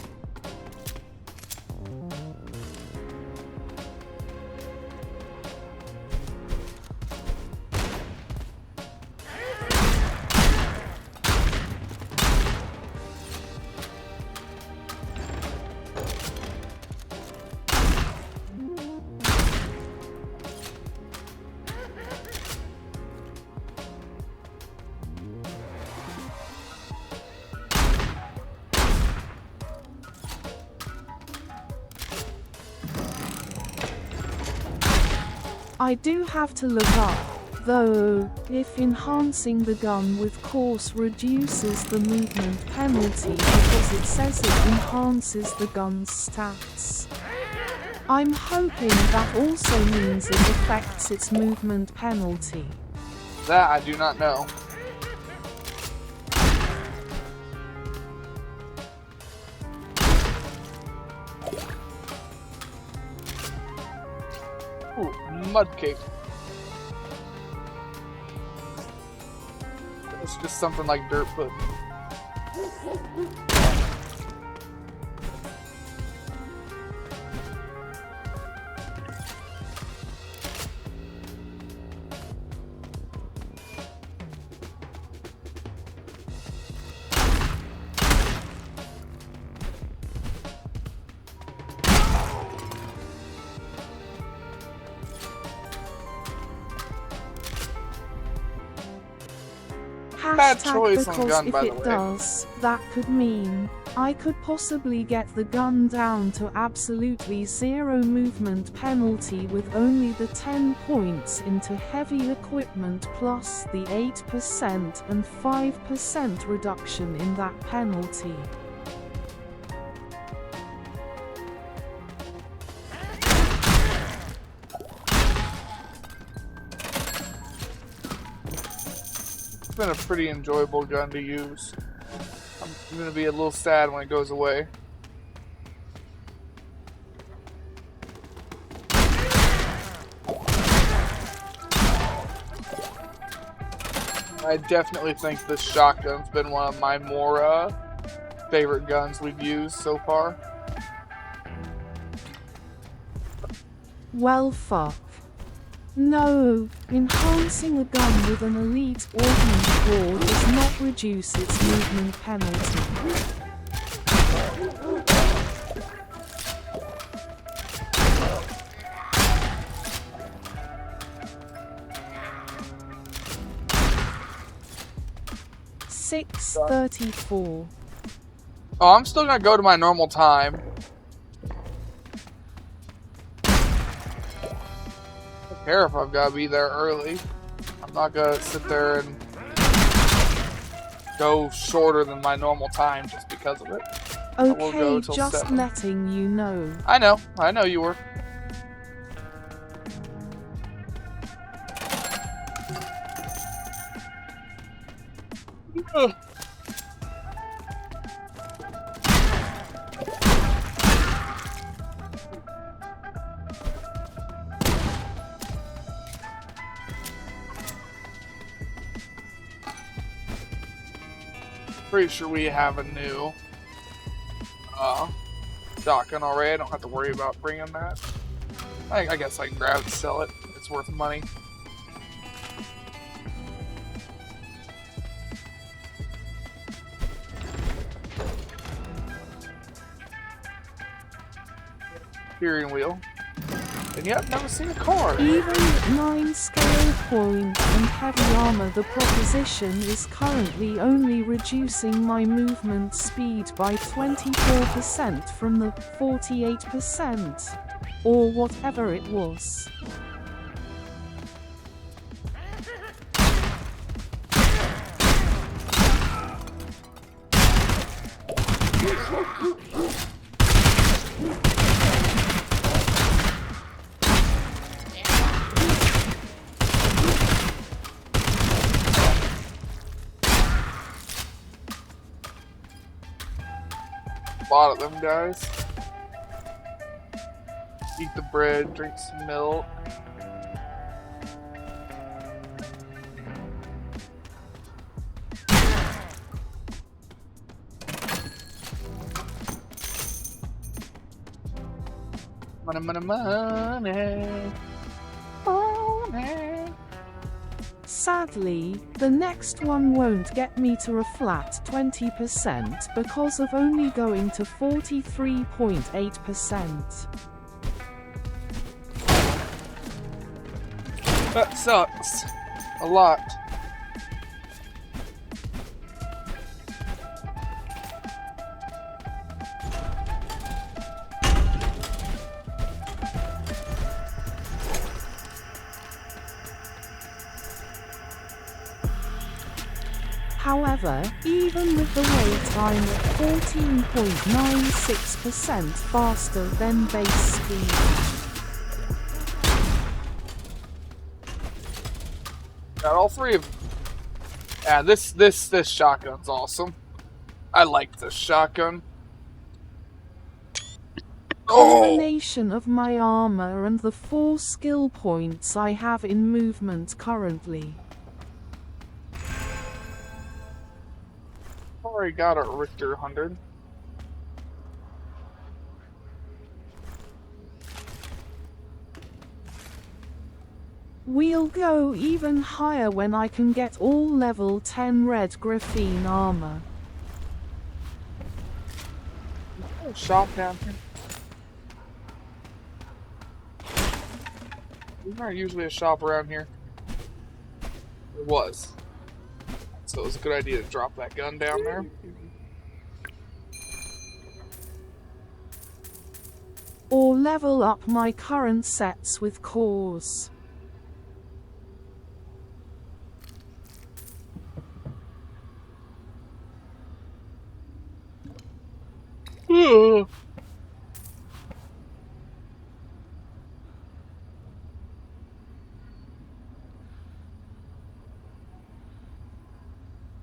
I do have to look up, though, if enhancing the gun with course reduces the movement penalty because it says it enhances the gun's stats. I'm hoping that also means it affects its movement penalty. That I do not know. Ooh, mud cake. It's just something like dirt pudding. Bad choice on Because gun, if by the it way. does, that could mean I could possibly get the gun down to absolutely zero movement penalty with only the 10 points into heavy equipment plus the 8% and 5% reduction in that penalty. It's been a pretty enjoyable gun to use. I'm gonna be a little sad when it goes away. I definitely think this shotgun's been one of my more favorite guns we've used so far. Well, fuck. No, enhancing a gun with an elite ordnance bore does not reduce its movement penalty. 6:34. Oh, I'm still gonna go to my normal time. I don't care if I've gotta be there early. I'm not gonna sit there and go shorter than my normal time just because of it. will go Okay, till just 7. letting you know. I know you were. Ugh. Pretty sure we have a new shotgun already. I don't have to worry about bringing that. I guess I can grab it and sell it. It's worth money. Steering wheel. And yet, never seen a car. Even with 9 scale points and heavy armor, the proposition is currently only reducing my movement speed by 24% from the 48%, or whatever it was. A lot of them guys. Eat the bread, drink some milk. Money, money, money. Money. Sadly, the next one won't get me to a flat 20% because of only going to 43.8%. That sucks. A lot. However, even with the wait time at 14.96% faster than base speed. Got all three of them. Yeah, this shotgun's awesome. I like this shotgun. Combination of my armor and the 4 skill points I have in movement currently. Already got a Richter 100. We'll go even higher when I can get all level 10 red graphene armor. A shop down here. There's not usually a shop around here. There was. So it was a good idea to drop that gun down there. Or level up my current sets with cores.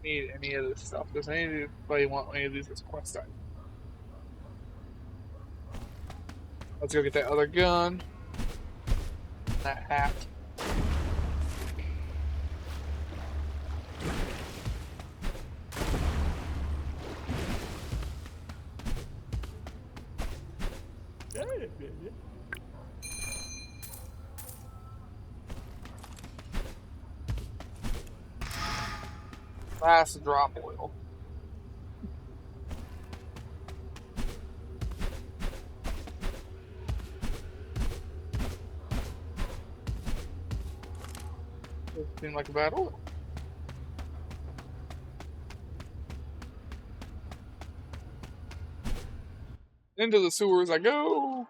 Need any of this stuff. Does anybody want any of these as quest items? Let's go get that other gun. That hat. Last drop oil. Doesn't seem like a bad oil. Into the sewers I go.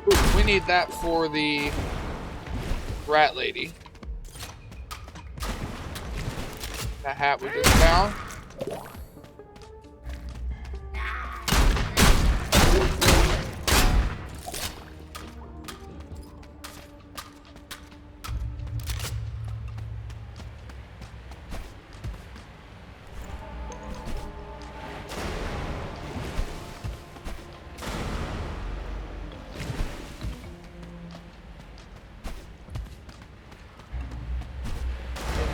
Ooh, we need that for the rat lady. That hat we just found.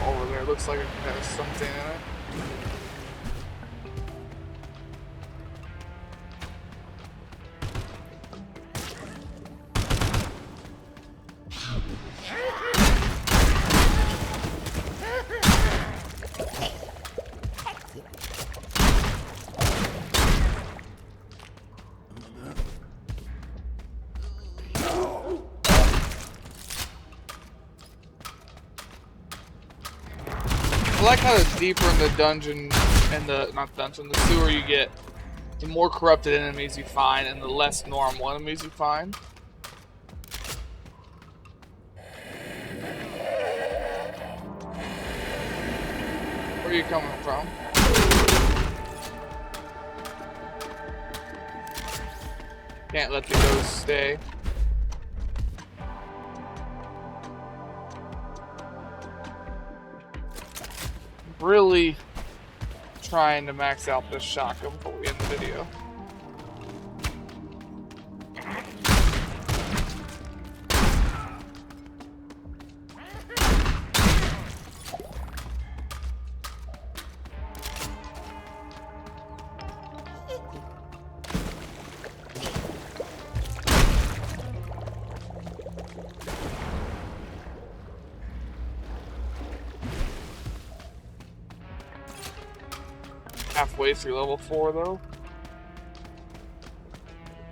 Over there looks like it has something in it. I like how the deeper in the dungeon, and not dungeon, the sewer you get, the more corrupted enemies you find, and the less normal enemies you find. Where are you coming from? Can't let the ghost stay. Really trying to max out this shotgun before we end the video. Halfway through level 4 though.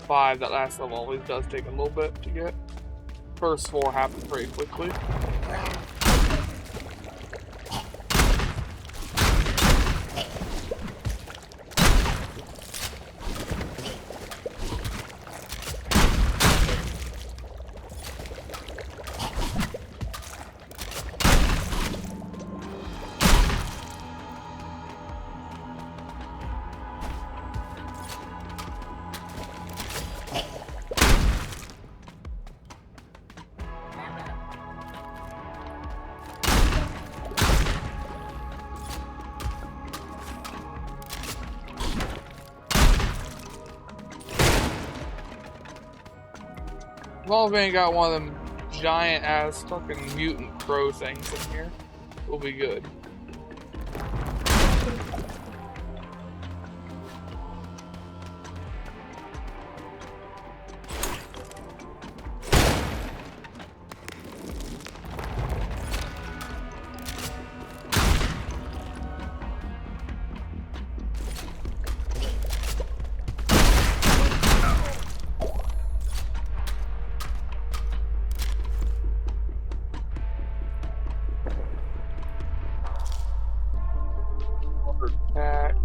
5, that last level always does take a little bit to get. First 4 happen pretty quickly. long as we ain't got one of them giant ass fucking mutant crow things in here, we'll be good. Attack.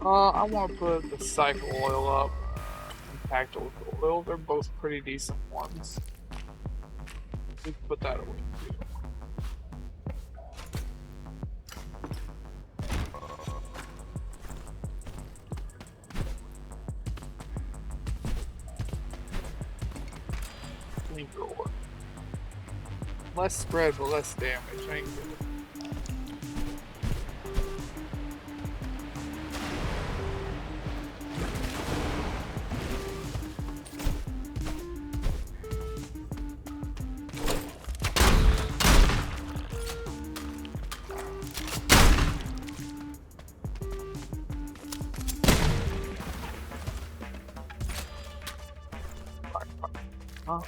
I want to put the cycle oil up and tactical oil. They're both pretty decent ones. We can put that away too. Flamethrower. Less spread, but less damage. Ain't good. Huh?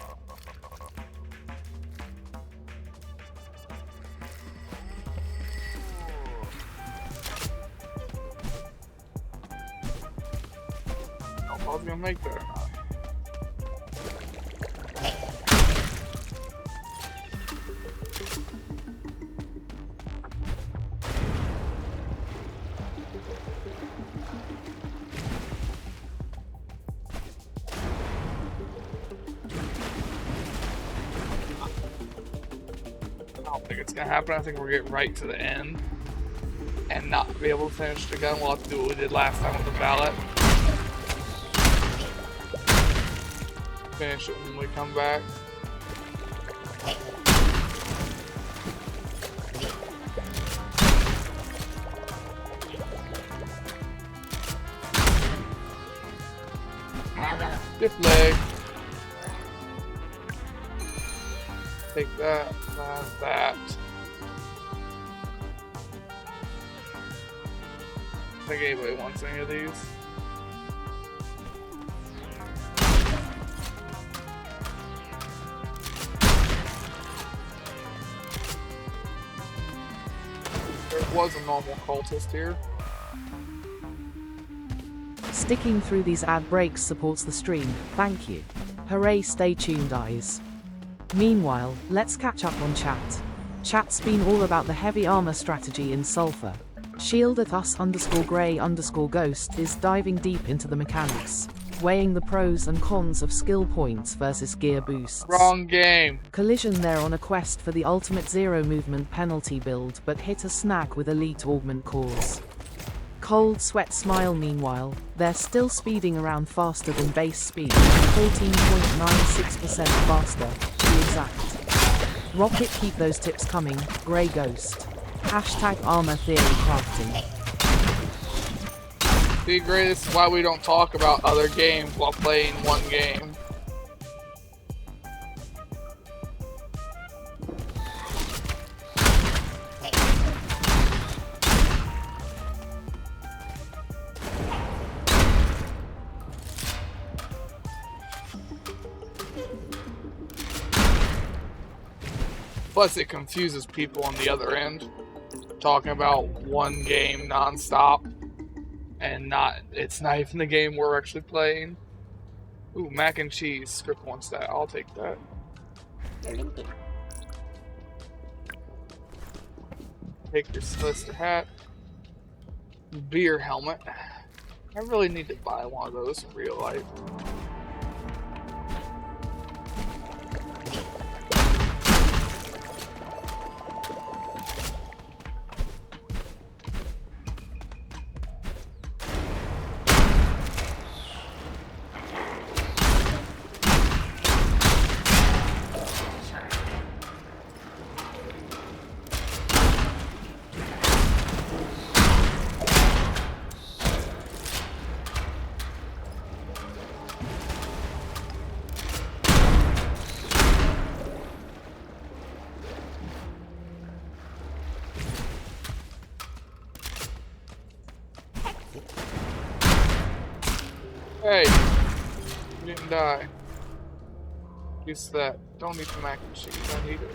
I was gonna make that or not. I don't think it's gonna happen. I think we'll get right to the end and not be able to finish the gun. We'll have to do what we did last time with the ballot. Finish it when we come back. Stiff leg. Take that, that. I think anybody wants any of these. There was a normal cultist here. Sticking through these ad breaks supports the stream, thank you. Hooray, stay tuned eyes. Meanwhile, let's catch up on chat. Chat's been all about the heavy armor strategy in Sulfur. Shield at us_grey_ghost is diving deep into the mechanics, weighing the pros and cons of skill points versus gear boosts. Wrong game. Collision there on a quest for the ultimate zero movement penalty build but hit a snag with elite augment cores. Cold Sweat Smile meanwhile, they're still speeding around faster than base speed, 14.96% faster, to be exact. Rocket, keep those tips coming, Grey Ghost. Hashtag armor theory crafting. See, Gray, this is why we don't talk about other games while playing one game. Plus, it confuses people on the other end, talking about one game non-stop. and it's not even the game we're actually playing. Ooh, mac and cheese. Script wants that. I'll take that. Take your Sylvester hat. Beer helmet. I really need to buy one of those in real life. Hey, you didn't die. Use that. Don't need the mac and cheese. I need it.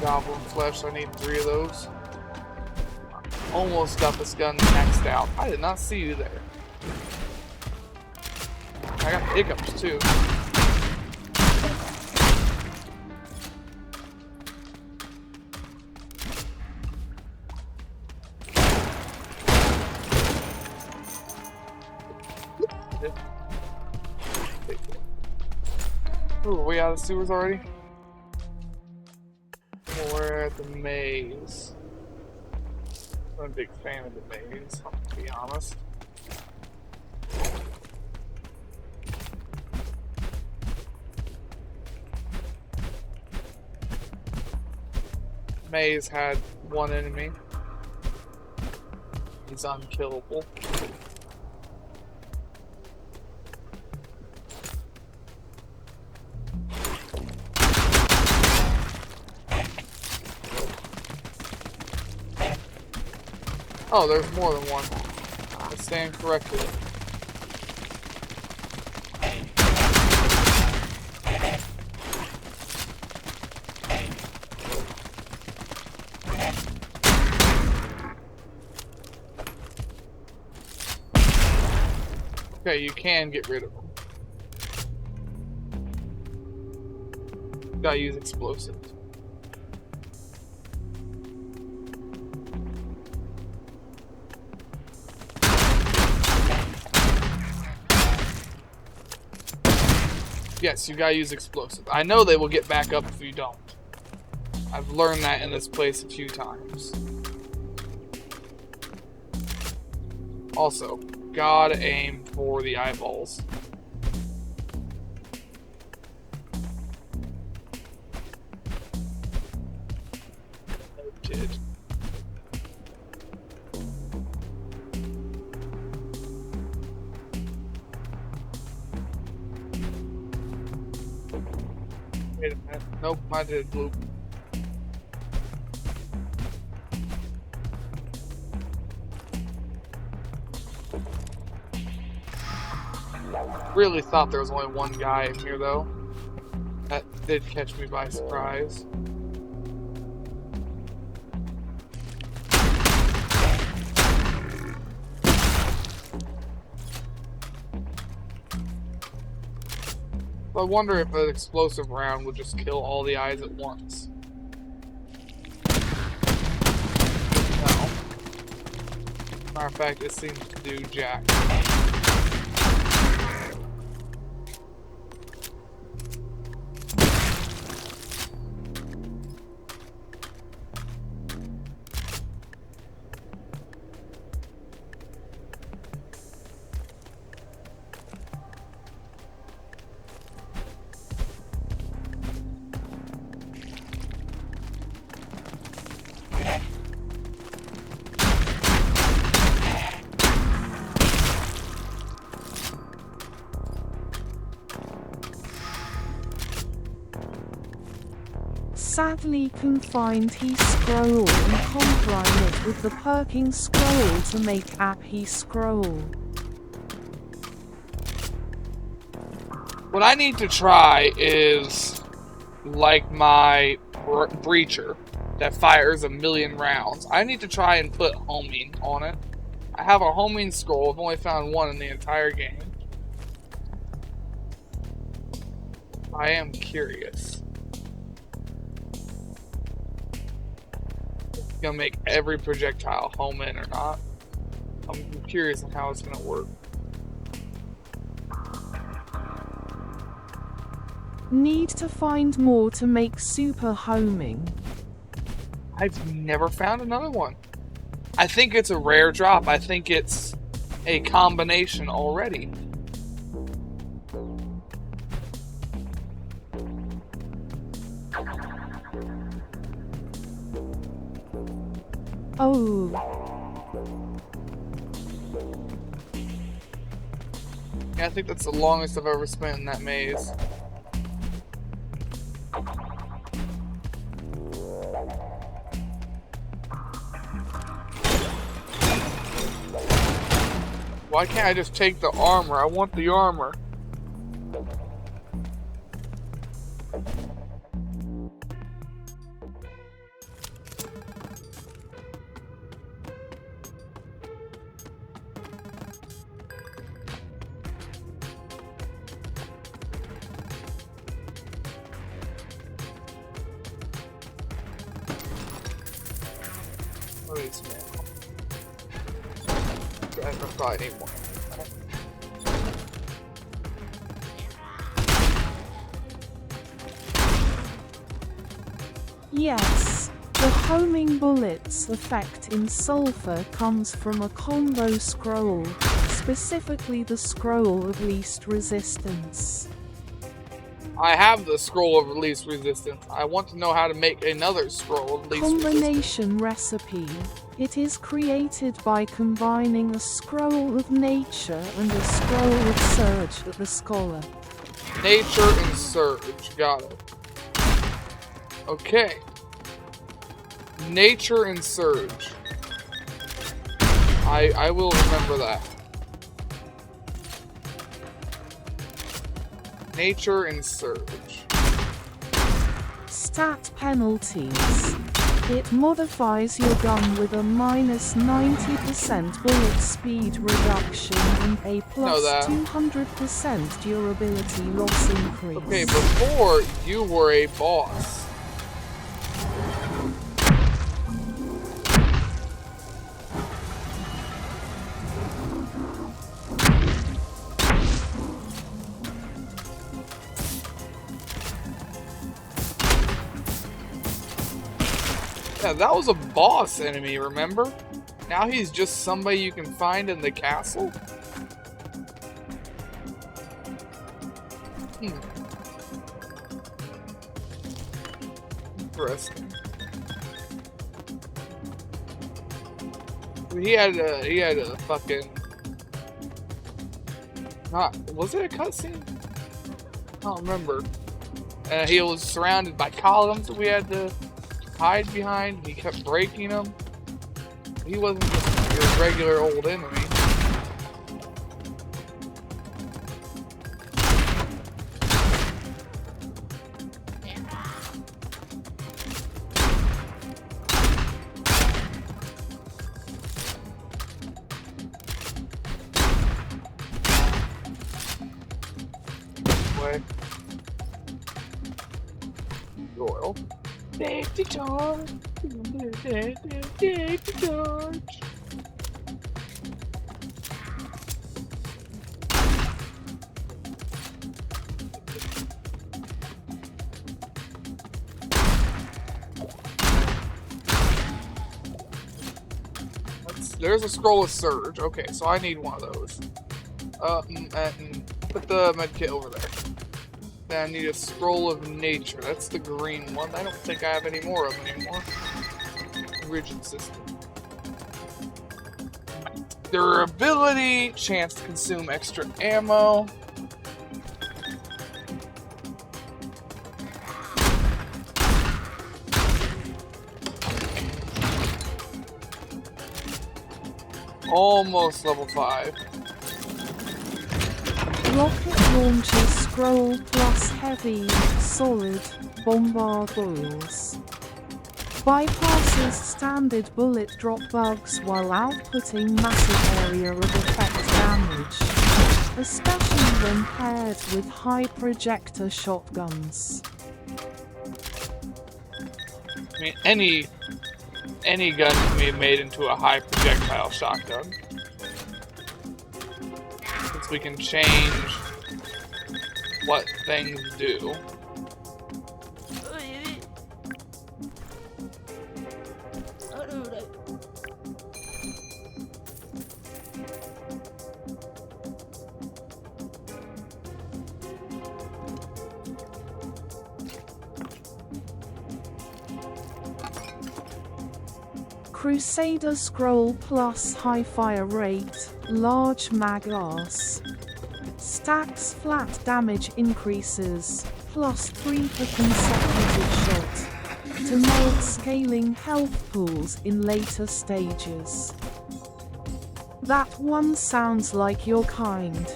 Goblin flesh, I need 3 of those. Almost got this gun maxed out. I did not see you there. I got hiccups too. Ooh, are we out of the sewers already? We're at the maze. I'm a big fan of the maze, to be honest. Maze had one enemy. He's unkillable. Oh, there's more than one. I stand corrected. Okay, you can get rid of them. Gotta use explosives. Yes, you gotta use explosives. I know they will get back up if you don't. I've learned that in this place a few times. Also, gotta aim for the eyeballs. Noted. Wait a minute. Nope, I did blue. Really thought there was only one guy in here though. That did catch me by surprise. I wonder if an explosive round would just kill all the eyes at once. No. Matter of fact, it seems to do jack. Sadly confined he scroll and combine it with the perking scroll to make app he scroll. What I need to try is like my breacher that fires 1,000,000 rounds. I need to try and put homing on it. I have a homing scroll. I've only found one in the entire game. I am curious. It's gonna make every projectile home in or not. I'm curious on how it's gonna work. Need to find more to make super homing. I've never found another one. I think it's a rare drop. I think it's a combination already. Oh. Yeah, I think that's the longest I've ever spent in that maze. Why can't I just take the armor? I want the armor. Wait a minute. I probably need more. Yes, the homing bullets effect in Sulfur comes from a combo scroll, specifically the scroll of least resistance. I have the scroll of least resistance. I want to know how to make another scroll of least resistance. Combination recipe. It is created by combining a scroll of nature and a scroll of surge at the scholar. Nature and surge. Got it. Okay. Nature and surge. I will remember that. Nature and surge. Stat penalties. It modifies your gun with a minus 90% bullet speed reduction and a plus 200% durability loss increase. Okay, before you were a boss. Yeah, that was a boss enemy, remember? Now he's just somebody you can find in the castle? Interesting. He had a fucking... Was it a cutscene? I don't remember. He was surrounded by columns that we had to hide behind, and he kept breaking them. He wasn't just your regular old enemy. Way. Royal. Safety charge. Safety charge. There's a scroll of surge. Okay, so I need one of those. And put the medkit over there. Then I need a scroll of nature. That's the green one. I don't think I have any more of them anymore. Rigid system. Durability. Chance to consume extra ammo. Almost level 5. Rocket launcher scroll plus heavy, solid, bombardiers. Bypasses standard bullet drop bugs while outputting massive area of effect damage, especially when paired with high projector shotguns. I mean, any gun can be made into a high projectile shotgun. Since we can change what things do. Crusader scroll plus high fire rate, large mag arse. Stacks flat damage increases, +3 per consecutive shot, to mold scaling health pools in later stages. That one sounds like your kind.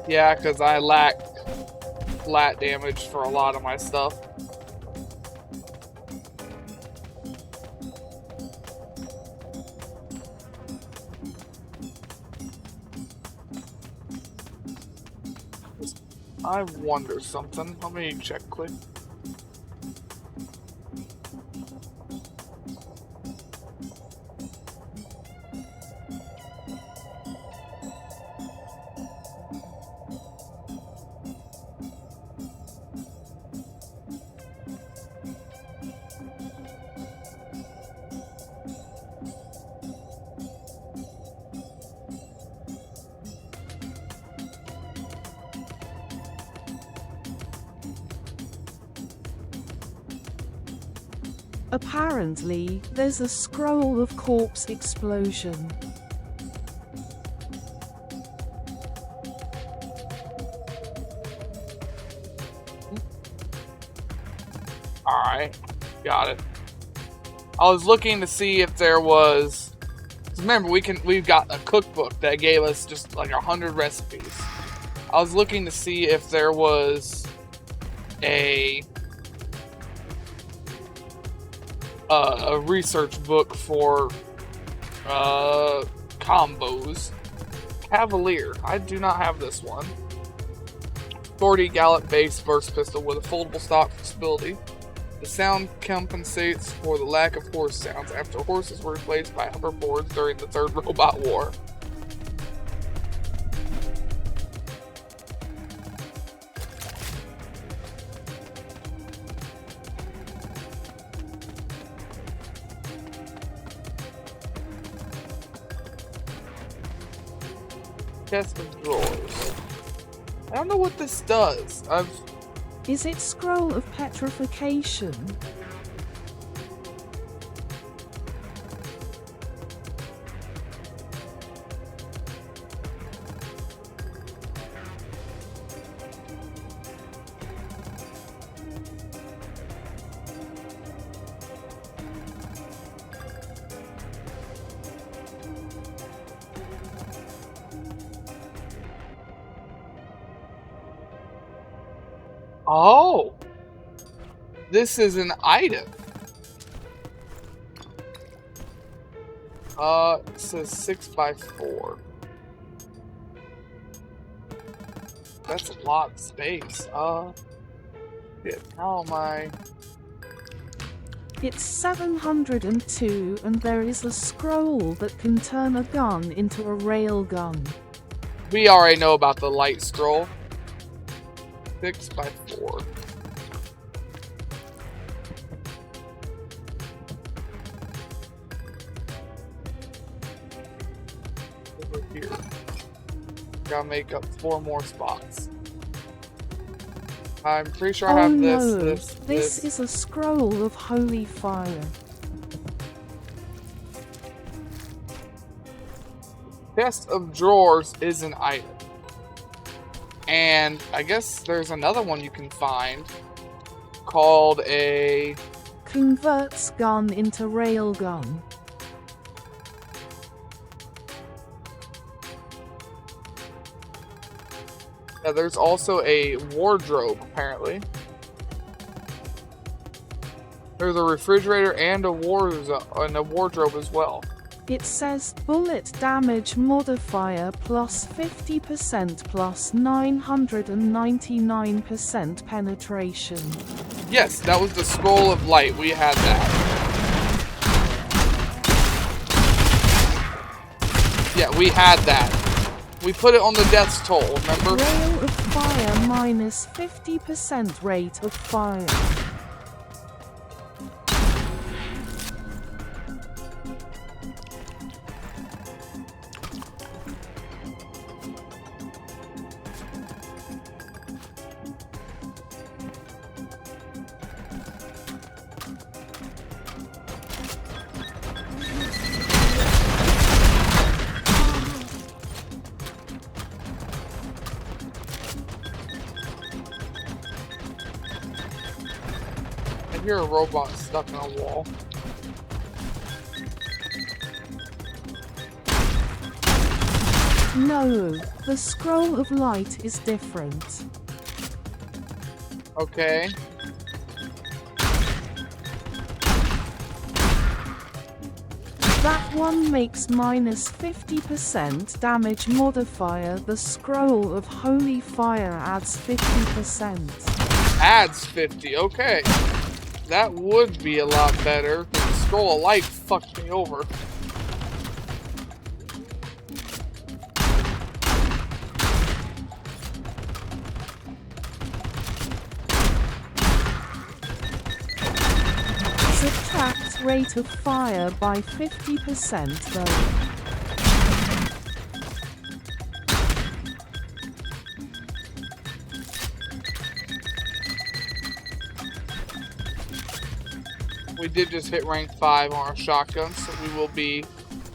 Yeah, because I lack flat damage for a lot of my stuff. I wonder something. Let me check quick. Apparently, there's a scroll of corpse explosion. Alright, got it. I was looking to see if there was... Remember, we've got a cookbook that gave us just like 100 recipes. I was looking to see if there was a research book for combos. Cavalier. I do not have this one. 40 gallop base burst pistol with a foldable stock flexibility. The sound compensates for the lack of horse sounds after horses were replaced by hoverboards during the Third Robot War. Chest of drawers. I don't know what this does. Is it scroll of petrification? Oh! This is an item. It says 6x4. That's a lot of space. Shit, how am I? It's 702 and there is a scroll that can turn a gun into a railgun. We already know about the light scroll. 6x4. Over here. Gotta make up 4 more spots. I'm pretty sure I have This is a scroll of holy fire. Chest of drawers is an item. And I guess there's another one you can find called a... Converts gun into railgun. There's also a wardrobe, apparently. There's a refrigerator and a wardrobe as well. It says bullet damage modifier plus 50% plus 999% penetration. Yes, that was the scroll of light. We had that. Yeah, we had that. We put it on the death's toll, remember? Rail of fire minus 50% rate of fire. I hear a robot stuck in a wall. No, the scroll of light is different. Okay. That one makes minus 50% damage modifier. The scroll of holy fire adds 50%. Adds 50, okay. That would be a lot better. The scroll of light fucked me over. Subtract rate of fire by 50% though. We did just hit rank 5 on our shotgun, so we will be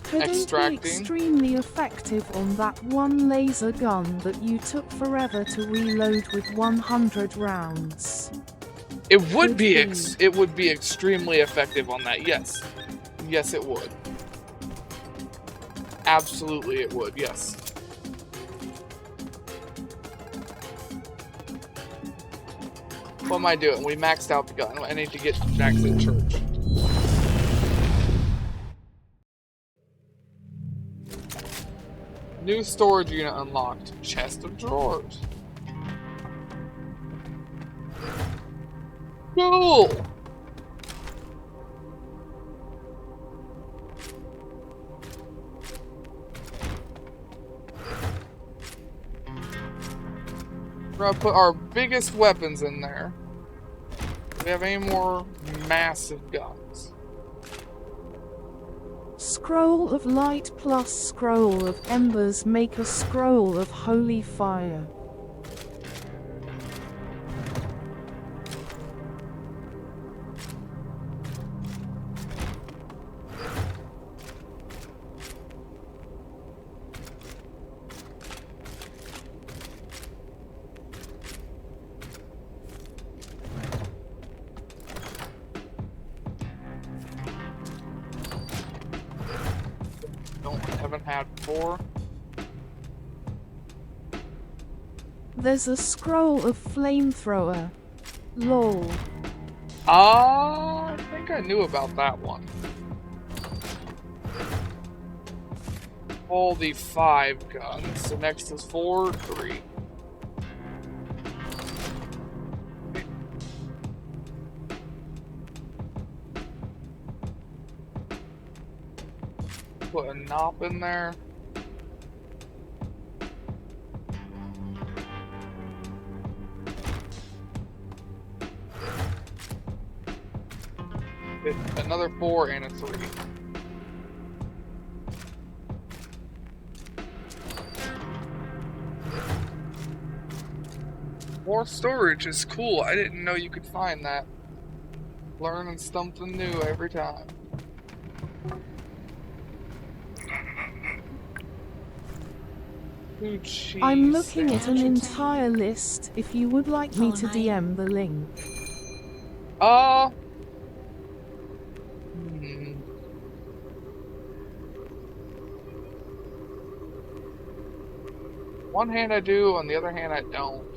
Couldn't extracting. be extremely effective on that one laser gun that you took forever to reload with 100 rounds. It would Could be be. it would be extremely effective on that. Yes. Yes, it would. Absolutely it would. Yes. What am I doing? We maxed out the gun. I need to get back to the church. New storage unit unlocked. Chest of drawers. Cool! We're gonna put our biggest weapons in there. Do we have any more massive guns? Scroll of light plus scroll of embers make a scroll of holy fire. Haven't had before. There's a scroll of flamethrower. Lol. I think I knew about that one. All the 5 guns. So next is 4, 3. Put a knob in there. Another 4 and a 3. More storage is cool. I didn't know you could find that. Learning something new every time. Food, cheese, I'm looking at an sandwiches. entire list if you would like me to DM the link. One hand I do, on the other hand I don't.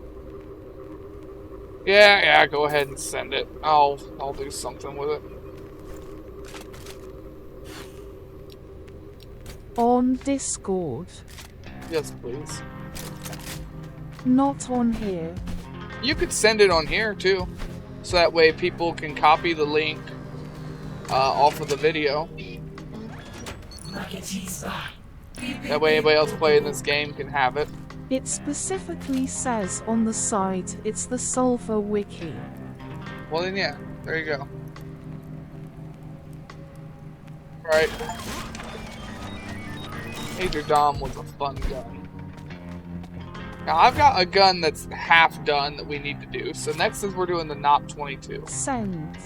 Yeah, go ahead and send it. I'll do something with it. On Discord. Yes, please. Not on here. You could send it on here too, so that way people can copy the link off of the video. That way anybody else playing this game can have it. It specifically says on the site it's the Sulfur wiki. Well then yeah, there you go. Right. Major Dom was a fun gun. Now I've got a gun that's half done that we need to do. So next is we're doing the NOP 22. Send.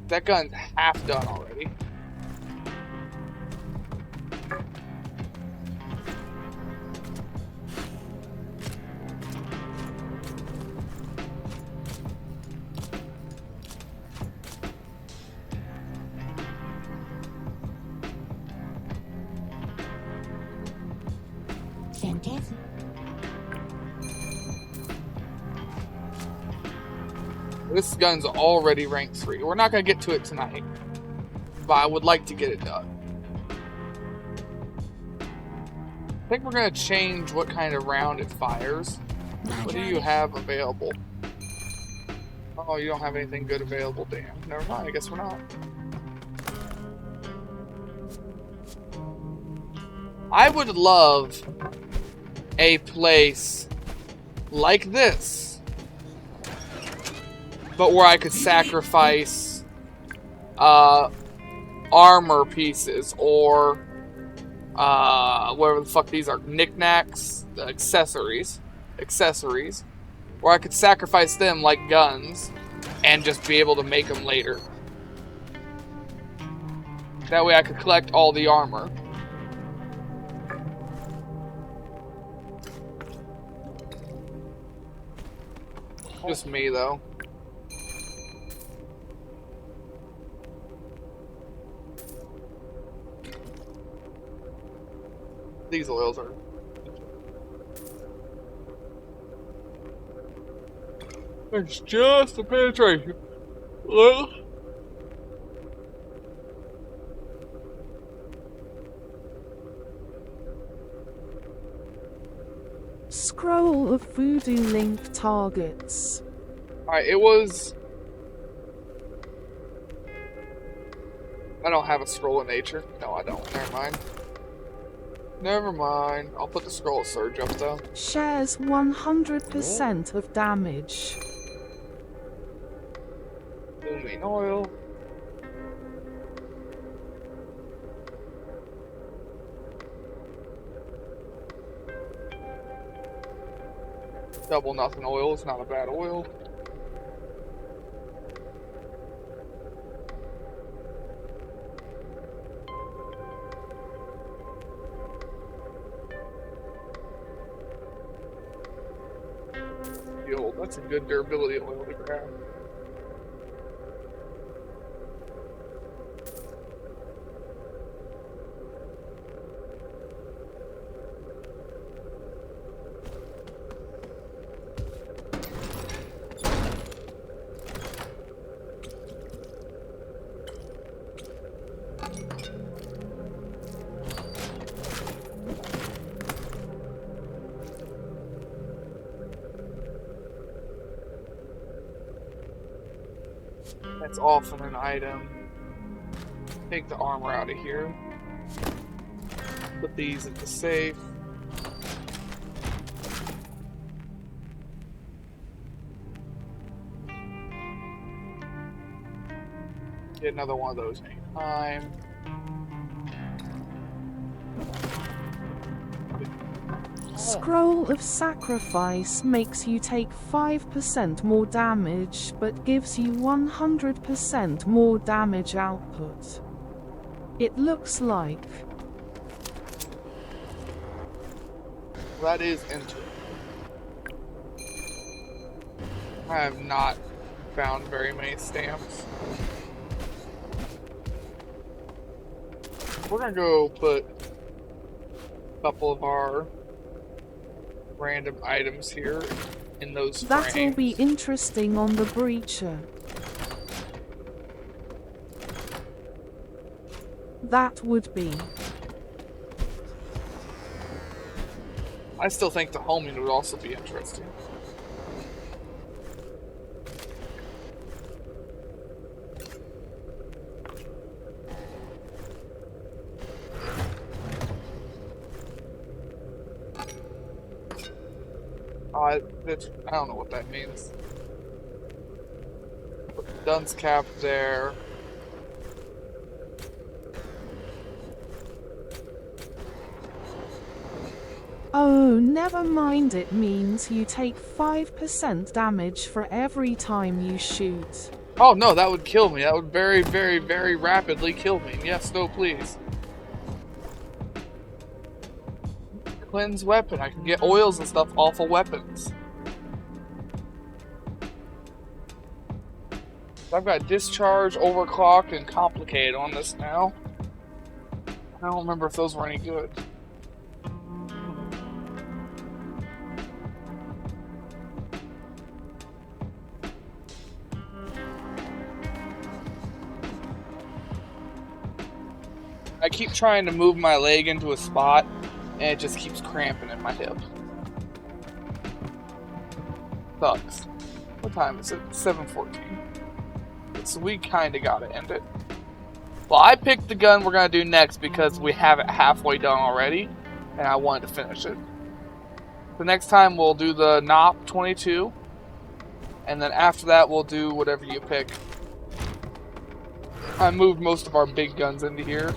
That gun's half done already. Fantastic. This gun's already rank 3. We're not going to get to it tonight, but I would like to get it done. I think we're going to change what kind of round it fires. What do you have available? Oh, you don't have anything good available, damn. Never mind, I guess we're not. I would love a place like this, but where I could sacrifice armor pieces or whatever the fuck these are, knickknacks, accessories, where I could sacrifice them like guns and just be able to make them later. That way I could collect all the armor. Just me, though. These oils are... It's just a penetration. Well... Scroll of voodoo link targets. Alright, it was... I don't have a scroll of nature. No, I don't. Never mind. Never mind. I'll put the scroll of surge up, though. Shares 100% of damage. Booming oil. Double nothing oil is not a bad oil. Yo, that's a good durability oil to grab. That's often an item. Take the armor out of here. Put these in the safe. Get another one of those anytime. Scroll of Sacrifice makes you take 5% more damage, but gives you 100% more damage output. It looks like... That is into it. I have not found very many stamps. We're gonna go put a couple of our random items here in those That'll frames. be interesting on the breacher. That would be. I still think the homing would also be interesting. I don't know what that means. Put the dunce cap there. Oh, never mind. It means you take 5% damage for every time you shoot. Oh no, that would kill me. That would very, very, very rapidly kill me. Yes, no, please. Cleanse weapon. I can get oils and stuff off of weapons. I've got discharge, overclock, and complicated on this now. I don't remember if those were any good. I keep trying to move my leg into a spot, and it just keeps cramping in my hip. Sucks. What time is it? 7:14. So we kinda gotta end it. Well, I picked the gun we're gonna do next because we have it halfway done already, and I wanted to finish it. The next time we'll do the NOP 22, and then after that we'll do whatever you pick. I moved most of our big guns into here.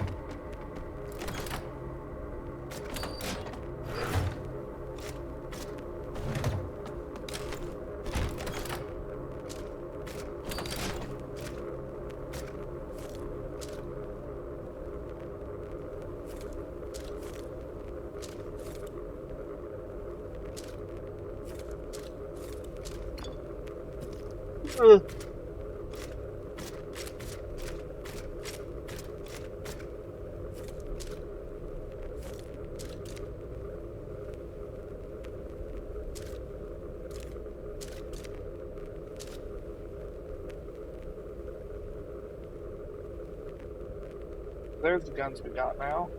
There's the guns we got now.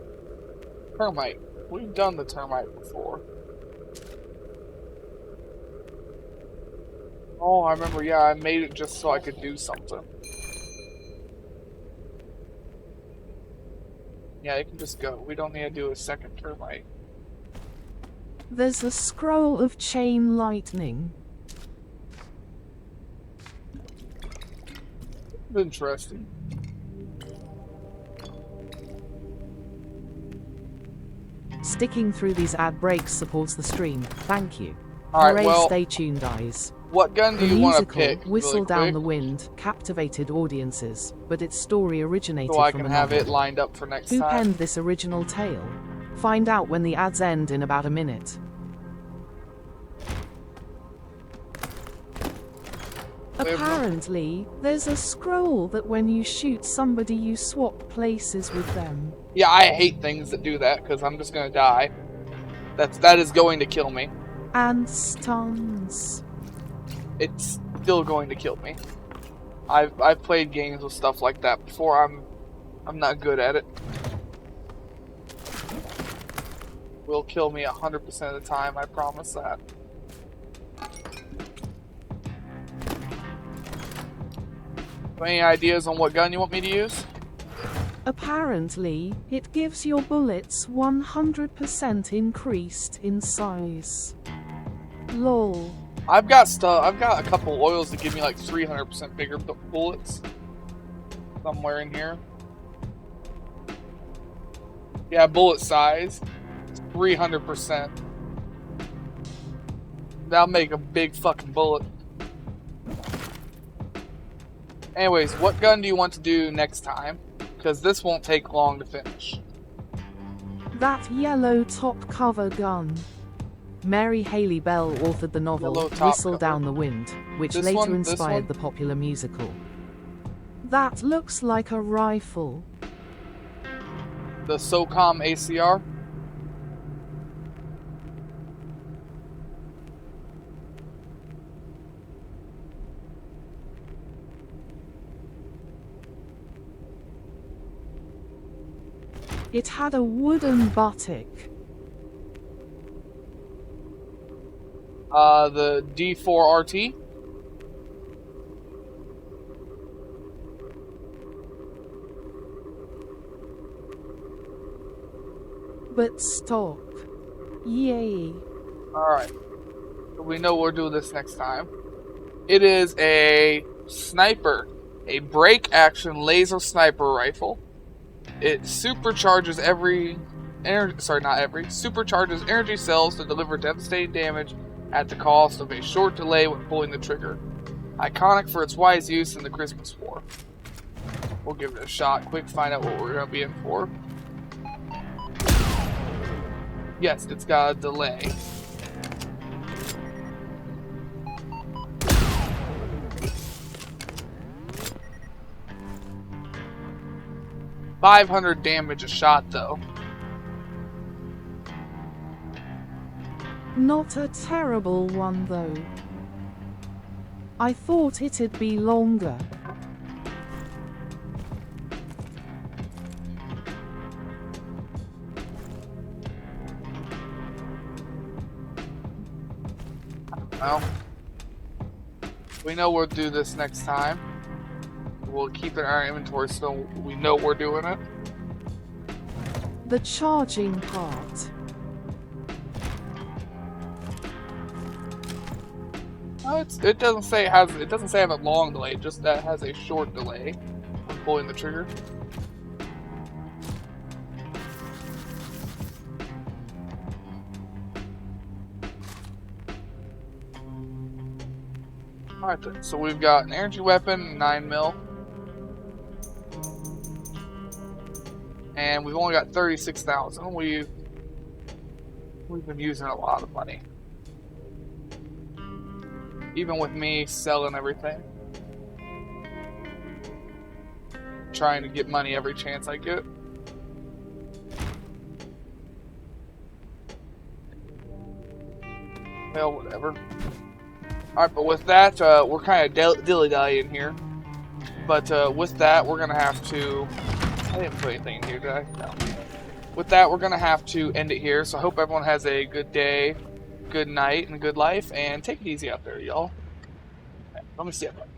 Termite. We've done the termite before. Oh, I remember, yeah, I made it just so I could do something. Yeah, it can just go. We don't need to do a second termite. There's a scroll of chain lightning. Interesting. Sticking through these ad breaks supports the stream. Thank you. Alright, Hooray, well, stay tuned, guys. what gun do The you want to musical, pick? Whistle really Down quick, the Wind, captivated audiences, but its story originated so I from can a have novel. it lined up for next Who time? penned this original tale? Find out when the ads end in about a minute. Apparently, there's a scroll that when you shoot somebody you swap places with them. Yeah, I hate things that do that because I'm just gonna die. That is going to kill me. And stuns. It's still going to kill me. I've played games with stuff like that before. I'm not good at it. Will kill me 100% of the time. I promise that. Any ideas on what gun you want me to use? Apparently, it gives your bullets 100% increased in size. Lol. I've got a couple oils that give me like 300% bigger bullets. Somewhere in here. Yeah, bullet size. 300%. That'll make a big fucking bullet. Anyways, what gun do you want to do next time? Because this won't take long to finish. That yellow top cover gun. Mary Haley Bell authored the novel Yellow top Whistle cover. Down the Wind, which This later one? This inspired one? the popular musical. That looks like a rifle. The SOCOM ACR. It had a wooden buttock. The D4RT. But stop. Yay. Alright. We know we'll do this next time. It is a sniper. A break action laser sniper rifle. It supercharges supercharges energy cells to deliver devastating damage at the cost of a short delay when pulling the trigger. Iconic for its wise use in the Christmas War. We'll give it a shot. Quick, find out what we're going to be in for. Yes, it's got a delay. $500 damage a shot, though. Not a terrible one, though. I thought it'd be longer. Well, we know we'll do this next time. We'll keep it in our inventory so we know we're doing it. The charging part. No, it doesn't say it doesn't say have a long delay, just that it has a short delay when pulling the trigger. Alright then, so we've got an energy weapon, 9mm. And we've only got 36,000. We've been using a lot of money. Even with me selling everything. Trying to get money every chance I get. Well, whatever. Alright, but with that, we're kind of dilly-dallying here. But with that, we're going to have to... I didn't put anything in here, did I? No. With that, we're going to have to end it here. So I hope everyone has a good day, good night, and a good life. And take it easy out there, y'all. Let me see it.